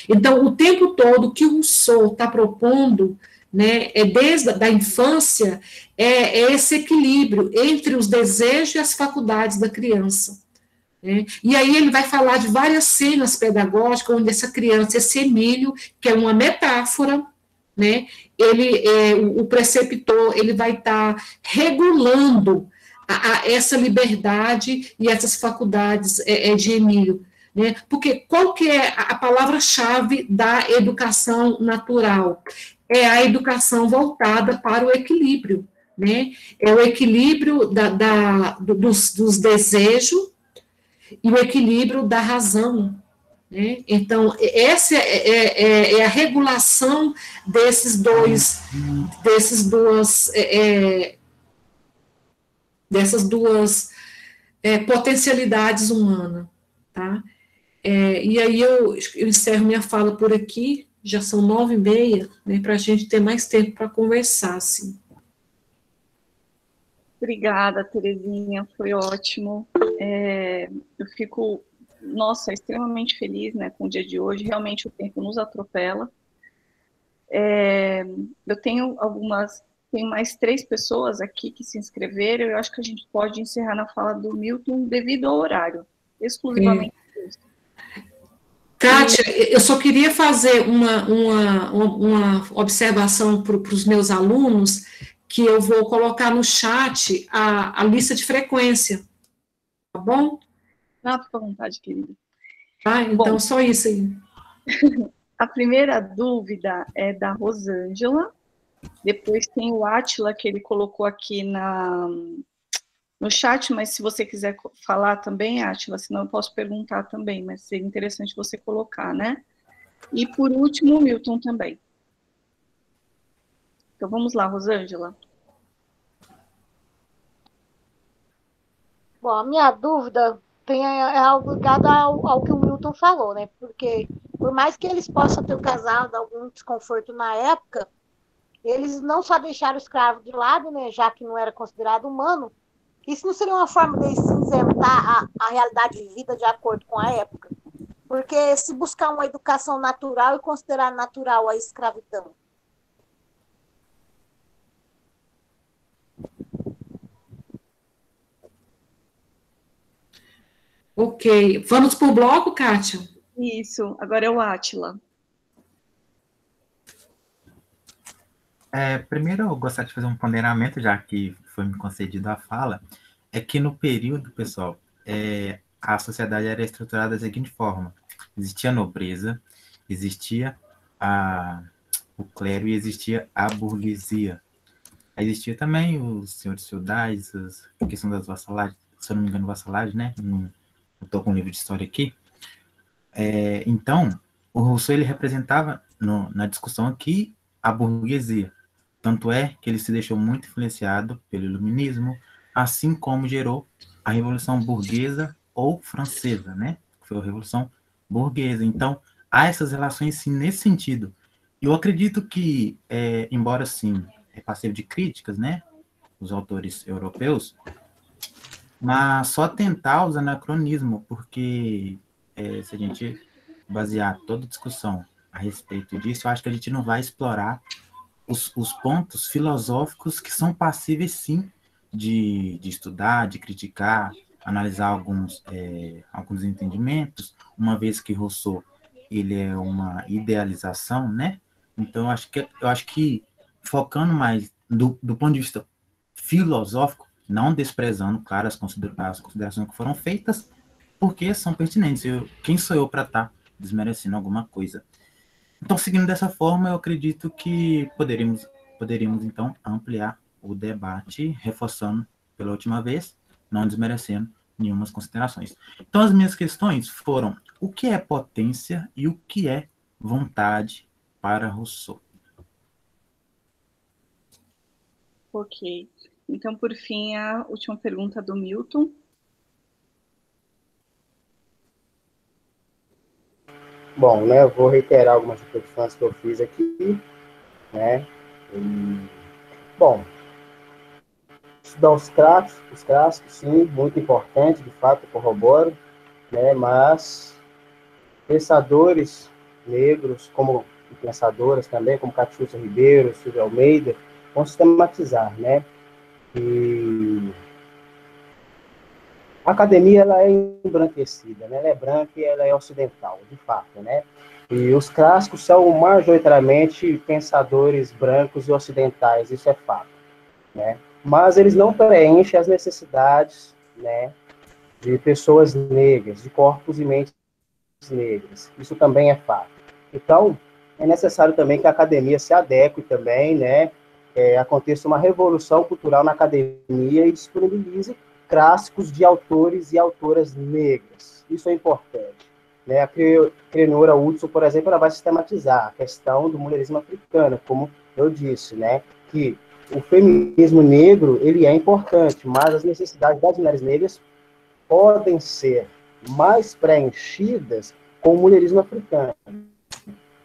[SPEAKER 3] Então, o tempo todo que o Rousseau está propondo, né, desde a infância, esse equilíbrio entre os desejos e as faculdades da criança. Né? E aí ele vai falar de várias cenas pedagógicas, onde essa criança, esse Emílio, que é uma metáfora, né, o preceptor, ele vai estar regulando essa liberdade e essas faculdades de Emílio. Né? Porque qual que é a palavra-chave da educação natural? É a educação voltada para o equilíbrio. Né? É o equilíbrio dos desejos e o equilíbrio da razão. Né? Então, essa é a regulação dessas duas potencialidades humanas. Tá? E aí eu encerro minha fala por aqui, já são 9h30, né, para a gente ter mais tempo para conversar, assim.
[SPEAKER 5] Obrigada, Terezinha, foi ótimo. Eu fico, extremamente feliz, né, com o dia de hoje. Realmente o tempo nos atropela. Eu tenho tem mais 3 pessoas aqui que se inscreveram. Eu acho que a gente pode encerrar na fala do Milton devido ao horário, exclusivamente isso.
[SPEAKER 3] Kátia, eu só queria fazer uma observação para os meus alunos, que eu vou colocar no chat a lista de frequência, tá bom?
[SPEAKER 5] Fica à vontade, querida.
[SPEAKER 3] Tá, então bom, só isso aí.
[SPEAKER 5] A primeira dúvida é da Rosângela, depois tem o Átila, que ele colocou aqui no chat, mas se você quiser falar também, Átila, senão eu posso perguntar também, mas seria interessante você colocar, né? E, por último, o Milton também. Então, vamos lá, Rosângela.
[SPEAKER 8] Bom, a minha dúvida é algo ligado ao que o Milton falou, né? Porque, por mais que eles possam ter causado algum desconforto na época, eles não só deixaram o escravo de lado, né? Já que não era considerado humano. Isso não seria uma forma de cinzentar a realidade de vida de acordo com a época? Porque se buscar uma educação natural e considerar natural a escravidão.
[SPEAKER 3] Ok. Vamos por bloco, Kátia?
[SPEAKER 5] Isso, agora é o Átila.
[SPEAKER 2] Primeiro, eu gostaria de fazer um ponderamento, já que foi me concedida a fala, é que no período, pessoal, a sociedade era estruturada da seguinte forma: existia a nobreza, existia o clero e existia a burguesia. Existia também os senhores feudais, a questão das vassalagens, se eu não me engano, vassalagem, né? Não estou com um livro de história aqui. Então, o Rousseau ele representava, na discussão aqui, a burguesia. Tanto é que ele se deixou muito influenciado pelo iluminismo, assim como gerou a Revolução Burguesa ou Francesa, né? Que foi a Revolução Burguesa. Então, há essas relações, sim, nesse sentido. Eu acredito que, embora, sim, é passivo de críticas, né? Os autores europeus, mas só tentar os anacronismos, porque se a gente basear toda a discussão a respeito disso, eu acho que a gente não vai explorar os pontos filosóficos que são passíveis, sim, de estudar, de criticar, analisar alguns entendimentos, uma vez que Rousseau ele é uma idealização, né? Então, eu acho que focando mais do ponto de vista filosófico, não desprezando, claro, as considerações que foram feitas, porque são pertinentes. Quem sou eu para estar desmerecendo alguma coisa? Então, seguindo dessa forma, eu acredito que poderíamos então, ampliar o debate, reforçando pela última vez, não desmerecendo nenhumas considerações. Então, as minhas questões foram: o que é potência e o que é vontade para Rousseau?
[SPEAKER 5] Ok. Então, por fim, a última pergunta do Milton.
[SPEAKER 4] Bom, né, eu vou reiterar algumas reflexões que eu fiz aqui, né? Bom, estudar os clássicos, sim, muito importante, de fato, corroboro, né? Mas pensadores negros, como pensadoras também, como Catiúcia Ribeiro, Silvia Almeida, vão sistematizar, né? E a academia ela é embranquecida, né? Ela é branca e ela é ocidental, de fato, né? E os clássicos são majoritariamente pensadores brancos e ocidentais, isso é fato, né? Mas eles não preenchem as necessidades, né, de pessoas negras, de corpos e mentes negras. Isso também é fato. Então, é necessário também que a academia se adeque também, né? Aconteça uma revolução cultural na academia e disponibilize clássicos de autores e autoras negras. Isso é importante. Né? A Crenora Hudson, por exemplo, ela vai sistematizar a questão do mulherismo africano, como eu disse, né? Que o feminismo negro ele é importante, mas as necessidades das mulheres negras podem ser mais preenchidas com o mulherismo africano.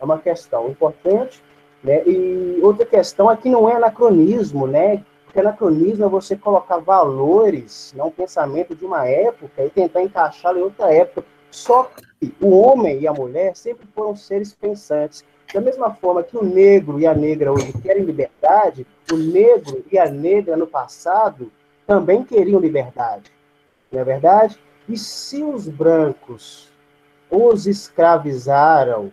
[SPEAKER 4] É uma questão importante, né? E outra questão é que não é anacronismo, né? Porque anacronismo é você colocar valores, não, um pensamento de uma época e tentar encaixá-lo em outra época. Só que o homem e a mulher sempre foram seres pensantes. Da mesma forma que o negro e a negra hoje querem liberdade, o negro e a negra no passado também queriam liberdade. Não é verdade? E se os brancos os escravizaram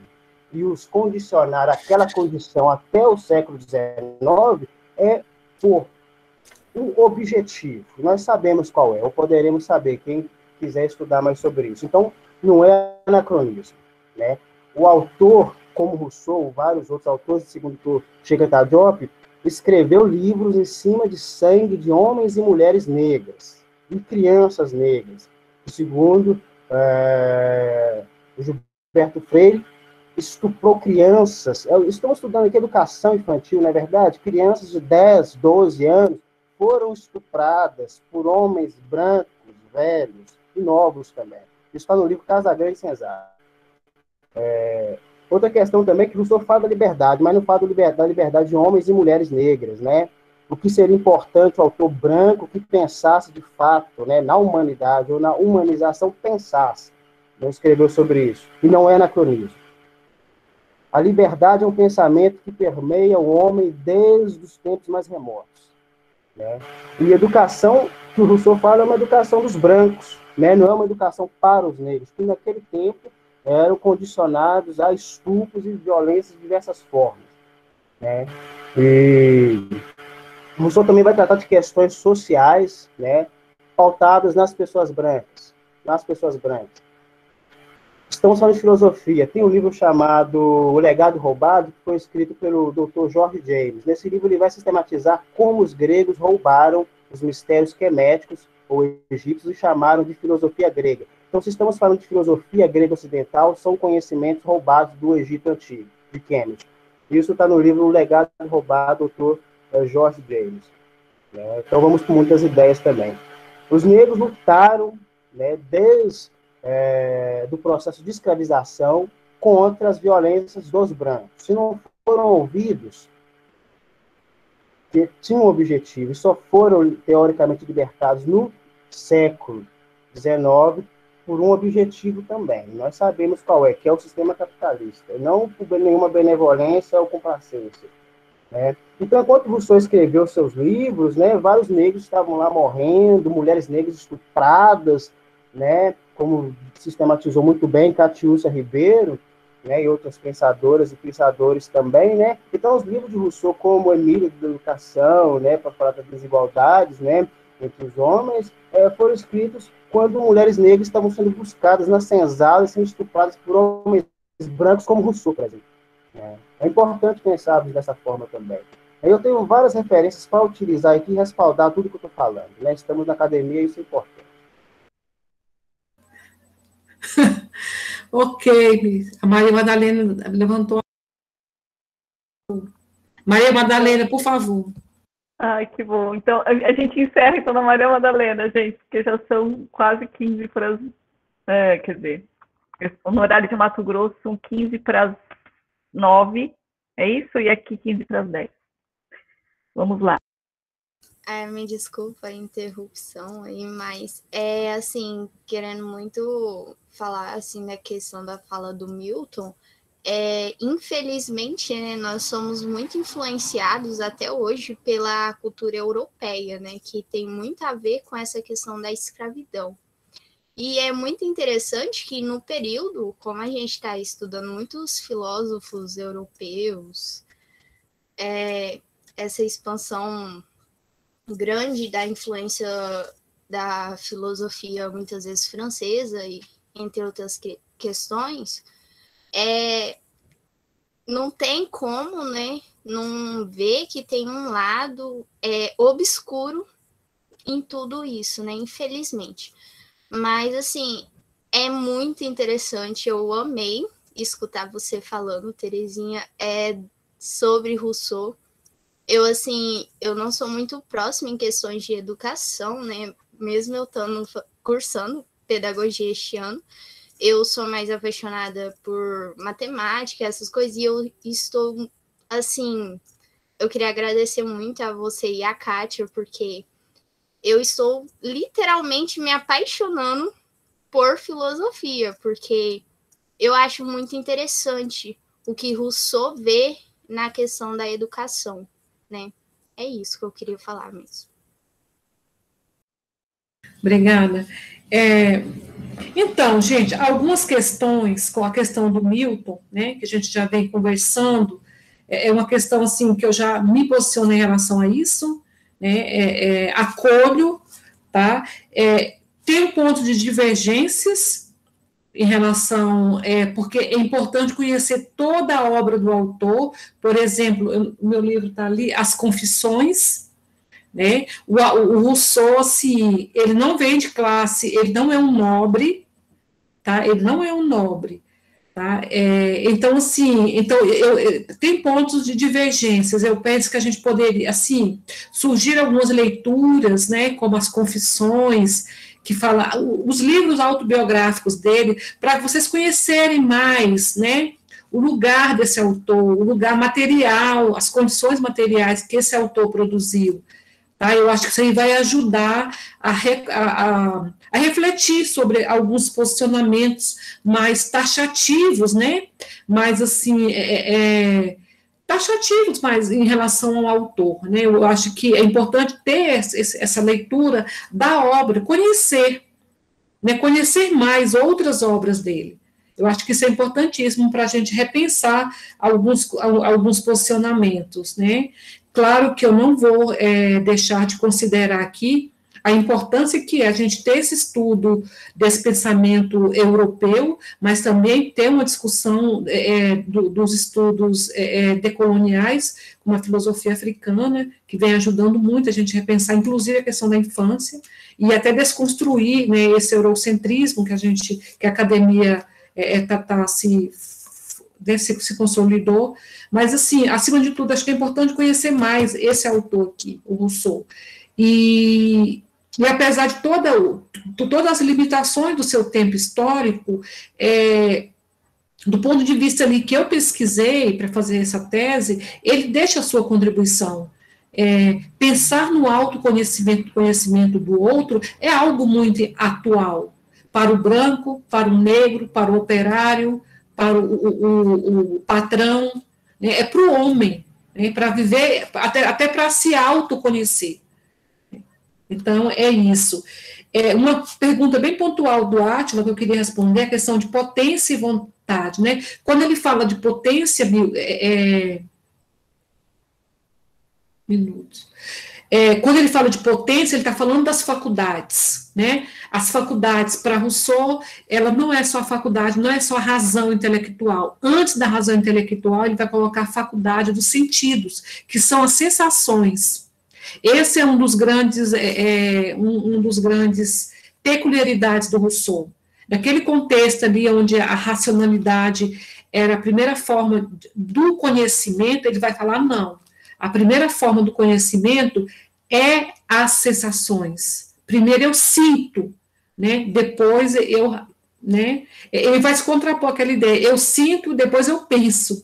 [SPEAKER 4] e os condicionaram àquela condição até o século XIX, é por um objetivo. Nós sabemos qual é, ou poderemos saber, quem quiser estudar mais sobre isso. Então, não é anacronismo, né? O autor, como Rousseau, vários outros autores, segundo Cheikh Diop, escreveu livros em cima de sangue de homens e mulheres negras, e crianças negras. O segundo, Gilberto Freire, estuprou crianças. Estamos estudando aqui educação infantil, não é verdade? Crianças de 10, 12 anos foram estupradas por homens brancos, velhos e novos também. Isso está no livro Casagrande e Senzala. Outra questão também é que Rousseau fala da liberdade, mas não fala da liberdade de homens e mulheres negras, né? O que seria importante o autor branco que pensasse de fato, né, na humanidade ou na humanização, pensasse. Não escreveu sobre isso. E não é anacronismo. A liberdade é um pensamento que permeia o homem desde os tempos mais remotos, né? E a educação que o Rousseau fala é uma educação dos brancos, né? Não é uma educação para os negros, que naquele tempo eram condicionados a estupros e violências de diversas formas, né? E Rousseau também vai tratar de questões sociais, né, pautadas nas pessoas brancas, Estamos falando de filosofia. Tem um livro chamado O Legado Roubado, que foi escrito pelo Dr. George James. Nesse livro ele vai sistematizar como os gregos roubaram os mistérios queméticos ou egípcios e chamaram de filosofia grega. Então, se estamos falando de filosofia grega ocidental, são conhecimentos roubados do Egito Antigo, de Kemet. Isso está no livro O Legado Roubado, do Dr. George James. Então, vamos com muitas ideias também. Os negros lutaram, né, desde do processo de escravização contra as violências dos brancos. Se não foram ouvidos, que tinham um objetivo e só foram teoricamente libertados no século XIX por um objetivo também. Nós sabemos qual é, que é o sistema capitalista, não por nenhuma benevolência ou complacência, né? Então, enquanto Rousseau escreveu seus livros, né, vários negros estavam lá morrendo, mulheres negras estupradas, né, como sistematizou muito bem Catiúcia Ribeiro, né, e outras pensadoras e pensadores também, né? Então, os livros de Rousseau, como Emílio da Educação, né, para falar das desigualdades, né, entre os homens, foram escritos quando mulheres negras estavam sendo buscadas nas senzalas e sendo estupradas por homens brancos, como Rousseau, por exemplo. É importante pensarmos dessa forma também. Eu tenho várias referências para utilizar aqui e respaldar tudo que eu estou falando, né? Estamos na academia e isso é importante.
[SPEAKER 3] Ok, a Maria Madalena levantou. Maria Madalena, por favor.
[SPEAKER 1] Ai, que bom. Então, a gente encerra então na Maria Madalena, gente, porque já são quase 15 para as... quer dizer, no horário de Mato Grosso são 15 para as 9, é isso? E aqui 15 para as 10. Vamos lá.
[SPEAKER 9] Me desculpa a interrupção aí, mas assim, querendo muito falar assim da questão da fala do Milton, infelizmente, né, nós somos muito influenciados até hoje pela cultura europeia, né, que tem muito a ver com essa questão da escravidão. E é muito interessante que no período, como a gente está estudando muitos filósofos europeus, essa expansão grande da influência da filosofia, muitas vezes francesa, e entre outras questões, não tem como, né, não ver que tem um lado obscuro em tudo isso, né, infelizmente. Mas, assim, é muito interessante, eu amei escutar você falando, Terezinha, sobre Rousseau. Eu não sou muito próxima em questões de educação, né? Mesmo eu estando cursando pedagogia este ano, eu sou mais apaixonada por matemática, essas coisas, e eu estou, assim, eu queria agradecer muito a você e a Kátia, porque eu estou literalmente me apaixonando por filosofia, porque eu acho muito interessante o que Rousseau vê na questão da educação, né? É isso que eu queria falar mesmo.
[SPEAKER 3] Obrigada. Então, gente, algumas questões com a questão do Milton, né, que a gente já vem conversando, é uma questão, assim, que eu já me posicionei em relação a isso, né, acolho, tá? Tem um ponto de divergências em relação, porque é importante conhecer toda a obra do autor. Por exemplo, o meu livro está ali, As Confissões, né? O Rousseau, assim, ele não vem de classe, ele não é um nobre, tá? Ele não é um nobre, Tá? Então, assim, tem pontos de divergências. Eu penso que a gente poderia, assim, surgir algumas leituras, né, como as Confissões, que fala, os livros autobiográficos dele, para vocês conhecerem mais, né, o lugar desse autor, o lugar material, as condições materiais que esse autor produziu. Tá? Eu acho que isso aí vai ajudar a refletir sobre alguns posicionamentos mais taxativos, né? Mais assim, taxativos mais em relação ao autor, né? Eu acho que é importante ter essa leitura da obra, conhecer, né? Conhecer mais outras obras dele. Eu acho que isso é importantíssimo para a gente repensar alguns posicionamentos, né? Claro que eu não vou deixar de considerar aqui a importância que é a gente ter esse estudo desse pensamento europeu, mas também ter uma discussão dos estudos decoloniais, como a filosofia africana, que vem ajudando muito a gente a repensar, inclusive, a questão da infância, e até desconstruir, né, esse eurocentrismo que a academia se consolidou, mas, assim, acima de tudo, acho que é importante conhecer mais esse autor aqui, o Rousseau, e apesar de todas as limitações do seu tempo histórico, do ponto de vista ali que eu pesquisei para fazer essa tese, ele deixa a sua contribuição. Pensar no autoconhecimento do outro é algo muito atual, para o branco, para o negro, para o operário, para o patrão, né, para o homem, né, para viver, até para se autoconhecer. Então, é isso. Uma pergunta bem pontual do Átila, que eu queria responder, a questão de potência e vontade, né? Quando ele fala de potência, minutos. Quando ele fala de potência, ele está falando das faculdades, né? As faculdades, para Rousseau, ela não é só a faculdade, não é só a razão intelectual. Antes da razão intelectual, ele vai colocar a faculdade dos sentidos, que são as sensações. Esse é um dos grandes peculiaridades do Rousseau. Naquele contexto ali, onde a racionalidade era a primeira forma do conhecimento, ele vai falar, não. A primeira forma do conhecimento é as sensações. Primeiro eu sinto, né? Depois né? Ele vai se contrapor aquela ideia. Eu sinto, depois eu penso.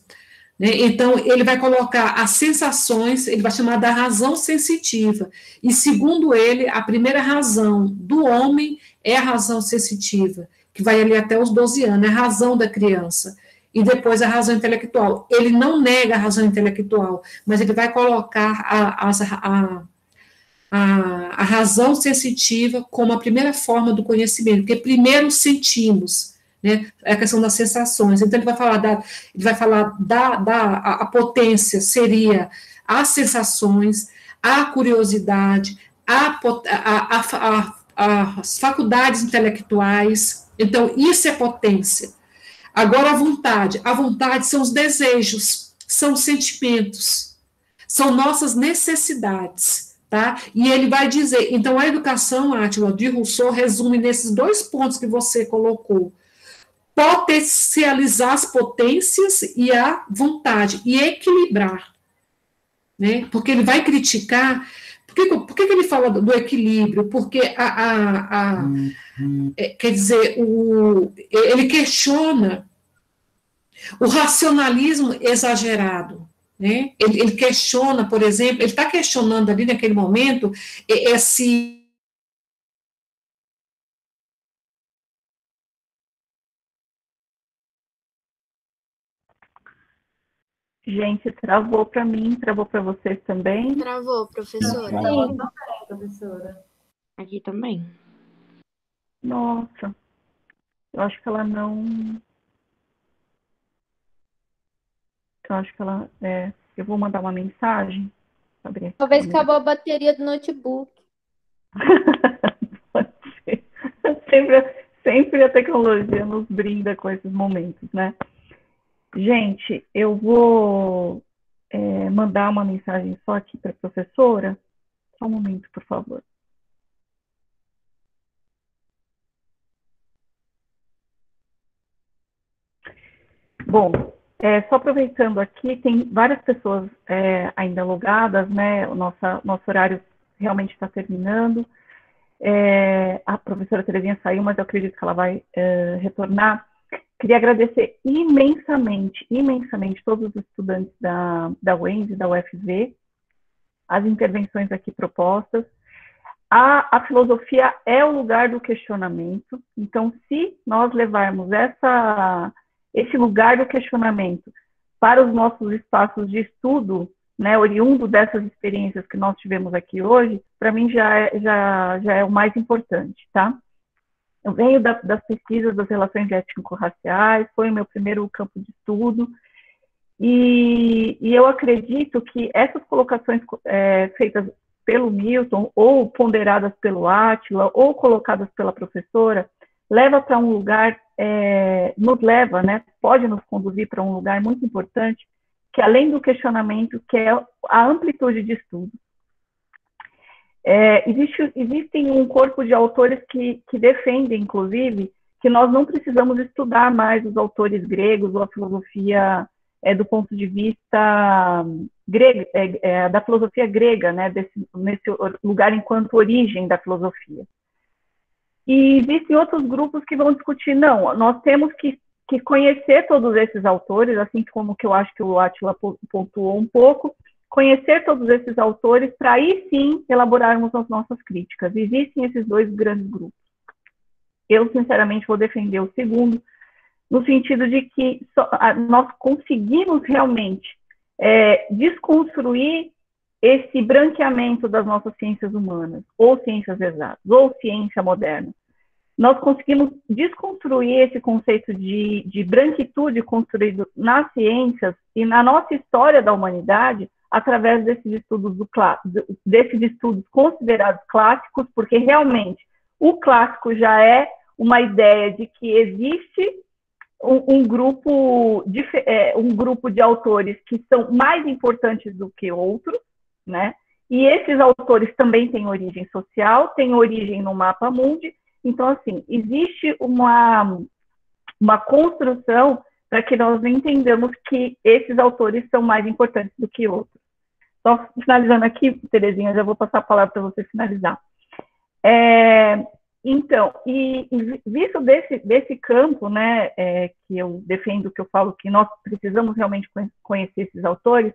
[SPEAKER 3] Né? Então, ele vai colocar as sensações, ele vai chamar da razão sensitiva. E, segundo ele, a primeira razão do homem é a razão sensitiva, que vai ali até os 12 anos, é a razão da criança. E depois a razão intelectual. Ele não nega a razão intelectual, mas ele vai colocar a razão sensitiva como a primeira forma do conhecimento, porque primeiro sentimos, né, é a questão das sensações. Então, ele vai falar a potência seria as sensações, a curiosidade, as faculdades intelectuais. Então, isso é potência. Agora, a vontade são os desejos, são os sentimentos, são nossas necessidades, tá? E ele vai dizer, então, a educação, Átila, de Rousseau, resume nesses dois pontos que você colocou, potencializar as potências e a vontade, e equilibrar, né? Porque ele vai criticar, por que ele fala do equilíbrio? Porque quer dizer, ele questiona o racionalismo exagerado, né? Ele questiona, por exemplo, ele está questionando ali naquele momento esse...
[SPEAKER 1] Gente, travou para mim, travou para vocês também?
[SPEAKER 9] Travou, professora.
[SPEAKER 5] Sim, professora.
[SPEAKER 7] Aqui também.
[SPEAKER 1] Nossa, eu acho que ela não... Eu acho que ela... eu vou mandar uma mensagem.
[SPEAKER 5] Talvez acabou a bateria do notebook.
[SPEAKER 1] Pode ser. Sempre a tecnologia nos brinda com esses momentos, né? Gente, eu vou mandar uma mensagem só aqui para a professora. Só um momento, por favor. Bom, só aproveitando aqui, tem várias pessoas ainda logadas, né? Nosso horário realmente está terminando. A professora Terezinha saiu, mas eu acredito que ela vai retornar. Queria agradecer imensamente todos os estudantes da UENS e da UFV, as intervenções aqui propostas. A filosofia é o lugar do questionamento, então, se nós levarmos esse lugar do questionamento para os nossos espaços de estudo, né, oriundo dessas experiências que nós tivemos aqui hoje, para mim já é o mais importante, tá? Eu venho das pesquisas das relações étnico-raciais, foi o meu primeiro campo de estudo, e eu acredito que essas colocações feitas pelo Milton, ou ponderadas pelo Átila, ou colocadas pela professora, leva para um lugar, nos leva, né, pode nos conduzir para um lugar muito importante, que além do questionamento, que é a amplitude de estudo. Existem um corpo de autores que defendem, inclusive, que nós não precisamos estudar mais os autores gregos ou a filosofia do ponto de vista grego, da filosofia grega, né, nesse lugar enquanto origem da filosofia. E existem outros grupos que vão discutir, não, nós temos que conhecer todos esses autores, assim como que eu acho que o Átila pontuou um pouco, conhecer todos esses autores para aí sim elaborarmos as nossas críticas. Existem esses dois grandes grupos. Eu, sinceramente, vou defender o segundo, no sentido de que nós conseguimos realmente desconstruir esse branqueamento das nossas ciências humanas, ou ciências exatas, ou ciência moderna. Nós conseguimos desconstruir esse conceito de branquitude construído nas ciências e na nossa história da humanidade através desses estudos considerados clássicos, porque realmente o clássico já é uma ideia de que existe um grupo de autores que são mais importantes do que outros, né? E esses autores também têm origem social, têm origem no mapa mundi. Então, assim, existe uma construção para que nós entendamos que esses autores são mais importantes do que outros. Só finalizando aqui, Terezinha, já vou passar a palavra para você finalizar. Então, e visto desse campo, né, que eu defendo, que eu falo que nós precisamos realmente conhecer esses autores,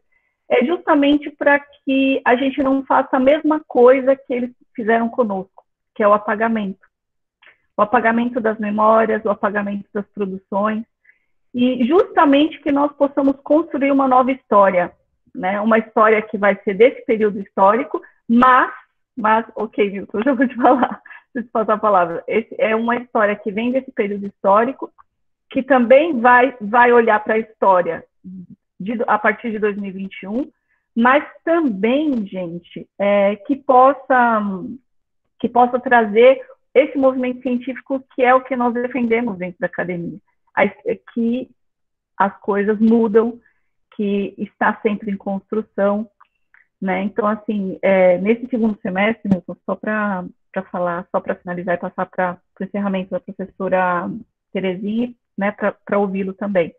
[SPEAKER 1] é justamente para que a gente não faça a mesma coisa que eles fizeram conosco, que é o apagamento. O apagamento das memórias, o apagamento das produções, e justamente que nós possamos construir uma nova história, né? Uma história que vai ser desse período histórico, mas ok, Milton, eu já vou te falar, preciso passar a palavra. É uma história que vem desse período histórico, que também vai olhar para a história a partir de 2021, mas também, gente, que possa trazer esse movimento científico que é o que nós defendemos dentro da academia, que as coisas mudam, que está sempre em construção, né? Então, assim, nesse segundo semestre, Milton, só para finalizar e passar para o encerramento da professora Terezinha, né, para ouvi-lo também,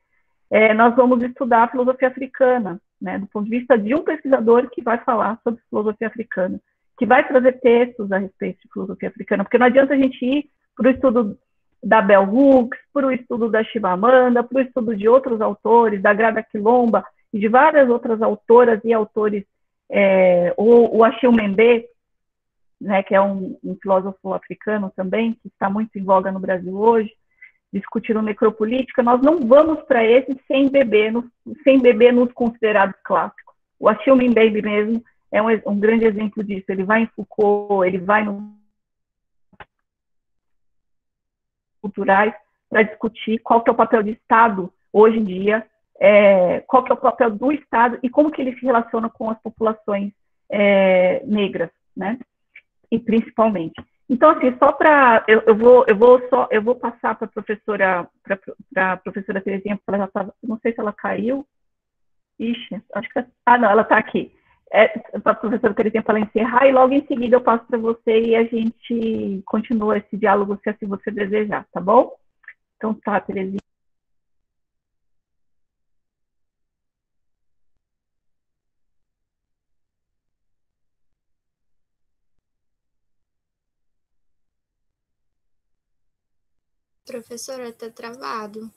[SPEAKER 1] nós vamos estudar a filosofia africana, né, do ponto de vista de um pesquisador que vai falar sobre filosofia africana, que vai trazer textos a respeito de filosofia africana, porque não adianta a gente ir para o estudo da Bell Hooks, para o estudo da Chimamanda, para o estudo de outros autores, da Grada Quilomba e de várias outras autoras e autores, o Achille Mbembe, né, que é um filósofo africano também, que está muito em voga no Brasil hoje, discutindo necropolítica. Nós não vamos para esse sem beber nos considerados clássicos. O Achille Mbembe mesmo é um grande exemplo disso. Ele vai em Foucault, ele vai no culturais para discutir qual que é o papel do Estado hoje em dia, qual que é o papel do Estado e como que ele se relaciona com as populações negras, né? E principalmente. Então, assim, só para eu vou passar para a professora Terezinha, porque ela já estava, não sei se ela caiu. Ixi, acho que não, ela está aqui. Para a professora Terezinha para ela encerrar, e logo em seguida eu passo para você e a gente continua esse diálogo, se assim você desejar, tá bom? Então tá, Terezinha.
[SPEAKER 9] Professora, tá travado.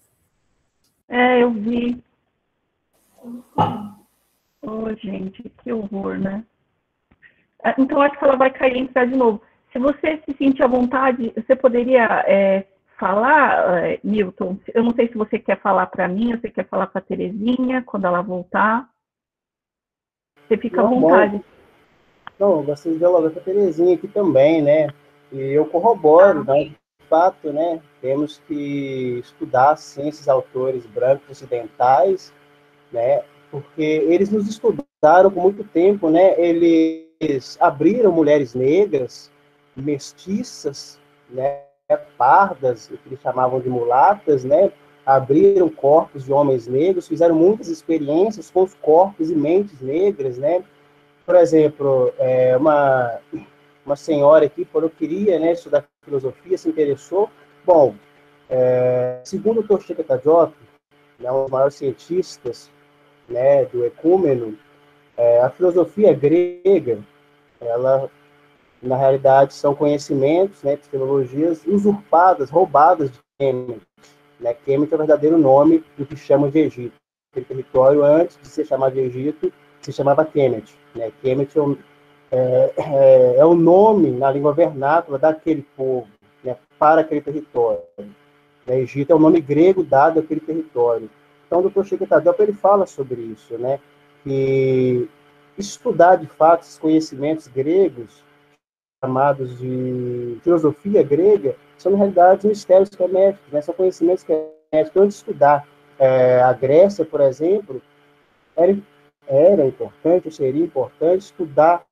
[SPEAKER 1] Eu vi. Oh, gente, que horror, né? Então, acho que ela vai cair e entrar de novo. Se você se sentir à vontade, você poderia falar, Milton? Eu não sei se você quer falar para mim, ou você quer falar para a Terezinha quando ela voltar. Você fica à vontade.
[SPEAKER 4] Não, eu gostaria de dialogar com a Terezinha aqui também, né? E eu corroboro, né? De fato, né? Temos que estudar, sim, esses autores brancos ocidentais, né? Porque eles nos estudaram por muito tempo, né? Eles abriram mulheres negras, mestiças, né? Pardas, o que eles chamavam de mulatas, né? Abriram corpos de homens negros, fizeram muitas experiências com os corpos e mentes negras, né? Por exemplo, uma senhora aqui falou que queria, né, estudar filosofia, se interessou. Bom, segundo o Toshika Diop, né, um dos maiores cientistas, né, do ecúmeno, a filosofia grega, ela, na realidade, são conhecimentos, né, epistemologias usurpadas, roubadas de Kemet. Né? Kemet é o verdadeiro nome do que chamam de Egito. Aquele território, antes de ser chamado de Egito, se chamava Kemet. Né? Kemet é o nome na língua vernácula daquele povo, né, para aquele território. Né? Egito é o nome grego dado àquele território. Então, o Dr. Chico Tadeu, ele fala sobre isso, né? Que estudar, de fato, esses conhecimentos gregos, chamados de filosofia grega, são, na realidade, mistérios keméticos, né? São conhecimentos keméticos. Então, de estudar a Grécia, por exemplo, era importante, ou seria importante, estudar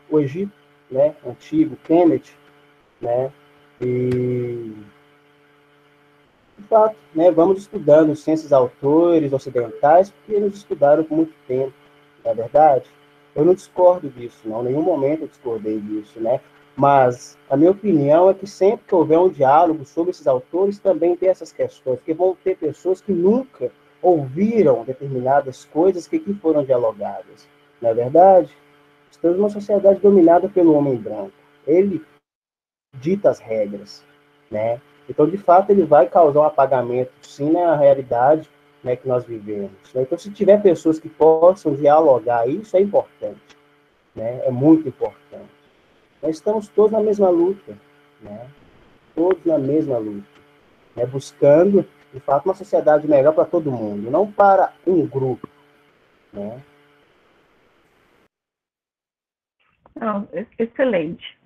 [SPEAKER 4] o Egito, né? Antigo, Kemet, né? E, de fato, né, vamos estudando esses autores ocidentais, porque eles estudaram por muito tempo, não é verdade? Eu não discordo disso, não, em nenhum momento eu discordei disso, né? Mas a minha opinião é que sempre que houver um diálogo sobre esses autores, também tem essas questões, porque vão ter pessoas que nunca ouviram determinadas coisas que aqui foram dialogadas, não é verdade? Estamos numa sociedade dominada pelo homem branco. Ele dita as regras, né? Então, de fato, ele vai causar um apagamento, sim, na realidade, né, que nós vivemos. Né? Então, se tiver pessoas que possam dialogar, isso é importante, né? É muito importante. Nós estamos todos na mesma luta, né? Todos na mesma luta, né? Buscando, de fato, uma sociedade melhor para todo mundo, não para um grupo, né?
[SPEAKER 1] Não, excelente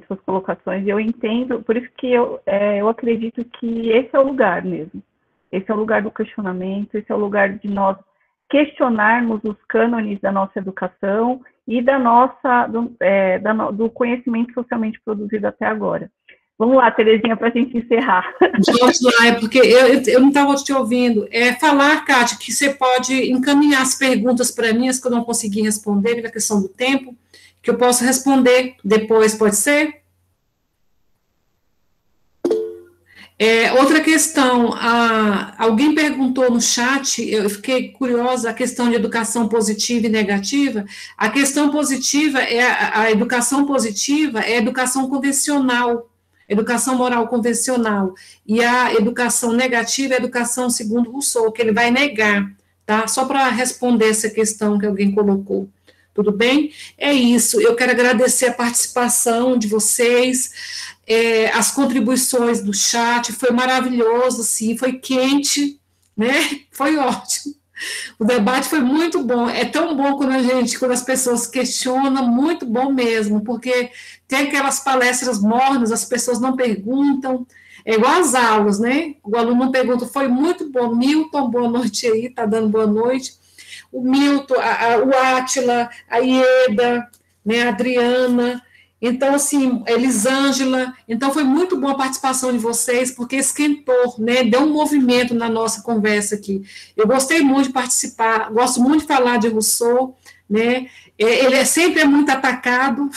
[SPEAKER 1] suas colocações. Eu entendo, por isso que eu acredito que esse é o lugar mesmo. Esse é o lugar do questionamento, esse é o lugar de nós questionarmos os cânones da nossa educação e do conhecimento socialmente produzido até agora. Vamos lá, Terezinha, para a gente encerrar.
[SPEAKER 3] Vamos lá, é porque eu não estava te ouvindo. Falar, Kátia, que você pode encaminhar as perguntas para mim, as que eu não consegui responder, pela questão do tempo, que eu posso responder depois, pode ser? Outra questão, alguém perguntou no chat, eu fiquei curiosa, a questão de educação positiva e negativa. A questão positiva a educação positiva é a educação convencional, educação moral convencional, e a educação negativa é a educação segundo Rousseau, que ele vai negar, tá? Só para responder essa questão que alguém colocou. Tudo bem? É isso, eu quero agradecer a participação de vocês, as contribuições do chat, foi maravilhoso, sim, foi quente, né? Foi ótimo. O debate foi muito bom, é tão bom quando as pessoas questionam, muito bom mesmo, porque tem aquelas palestras mornas, as pessoas não perguntam, é igual às aulas, né? O aluno não pergunta, foi muito bom. Milton, boa noite aí, tá dando boa noite. O Milton, o Átila, a Ieda, né, a Adriana, então, assim, Elisângela, então foi muito boa a participação de vocês, porque esquentou, né, deu um movimento na nossa conversa aqui. Eu gostei muito de participar, gosto muito de falar de Rousseau, né, ele sempre é muito atacado,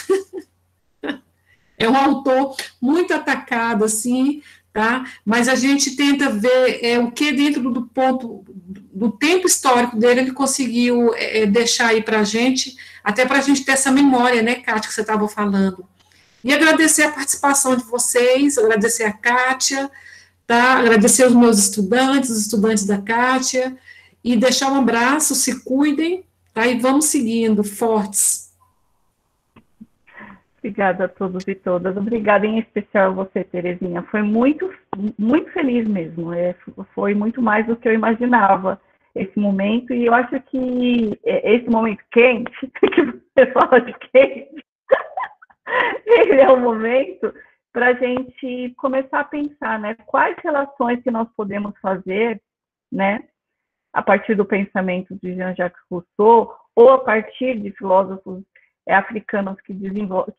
[SPEAKER 3] é um autor muito atacado, assim, tá? Mas a gente tenta ver o que dentro do tempo histórico dele ele conseguiu deixar aí para a gente, até para a gente ter essa memória, né, Kátia, que você estava falando. E agradecer a participação de vocês, agradecer a Kátia, tá? Agradecer os meus estudantes, os estudantes da Kátia, e deixar um abraço, se cuidem, tá? E vamos seguindo, fortes.
[SPEAKER 1] Obrigada a todos e todas. Obrigada em especial a você, Terezinha. Foi muito, muito feliz mesmo. Foi muito mais do que eu imaginava esse momento. E eu acho que esse momento quente, que você fala de quente, ele é um momento para a gente começar a pensar, né? Quais relações que nós podemos fazer, né? A partir do pensamento de Jean-Jacques Rousseau ou a partir de filósofos africanos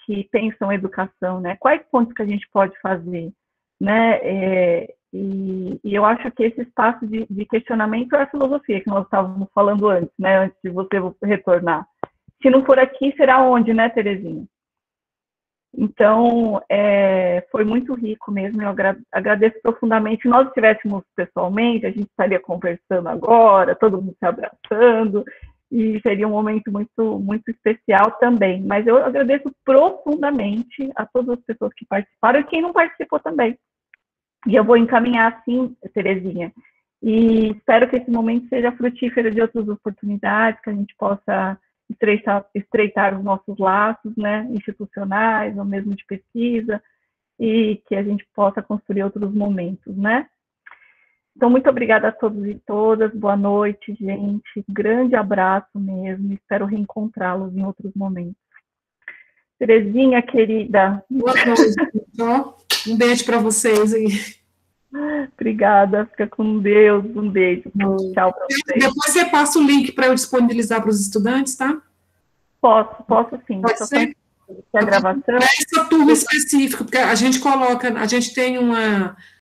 [SPEAKER 1] que pensam educação, né? Quais pontos que a gente pode fazer, né? E eu acho que esse espaço de questionamento é a filosofia que nós estávamos falando antes, né? Antes de você retornar. Se não for aqui, será onde, né, Terezinha? Então, foi muito rico mesmo, eu agradeço profundamente. Se nós estivéssemos pessoalmente, a gente estaria conversando agora, todo mundo se abraçando, e seria um momento muito, muito especial também. Mas eu agradeço profundamente a todas as pessoas que participaram e quem não participou também. E eu vou encaminhar, sim, Terezinha. E espero que esse momento seja frutífero de outras oportunidades, que a gente possa estreitar os nossos laços, né, institucionais, ou mesmo de pesquisa, e que a gente possa construir outros momentos, né? Então, muito obrigada a todos e todas, boa noite, gente, grande abraço mesmo, espero reencontrá-los em outros momentos. Terezinha, querida.
[SPEAKER 3] Boa noite, um beijo para vocês aí.
[SPEAKER 1] Obrigada, fica com Deus, um beijo. Tchau para vocês.
[SPEAKER 3] Depois você passa o link para eu disponibilizar para os estudantes, tá?
[SPEAKER 1] Posso sim.
[SPEAKER 3] Pode ser?
[SPEAKER 1] A gravação.
[SPEAKER 3] Essa turma específica, porque a gente tem uma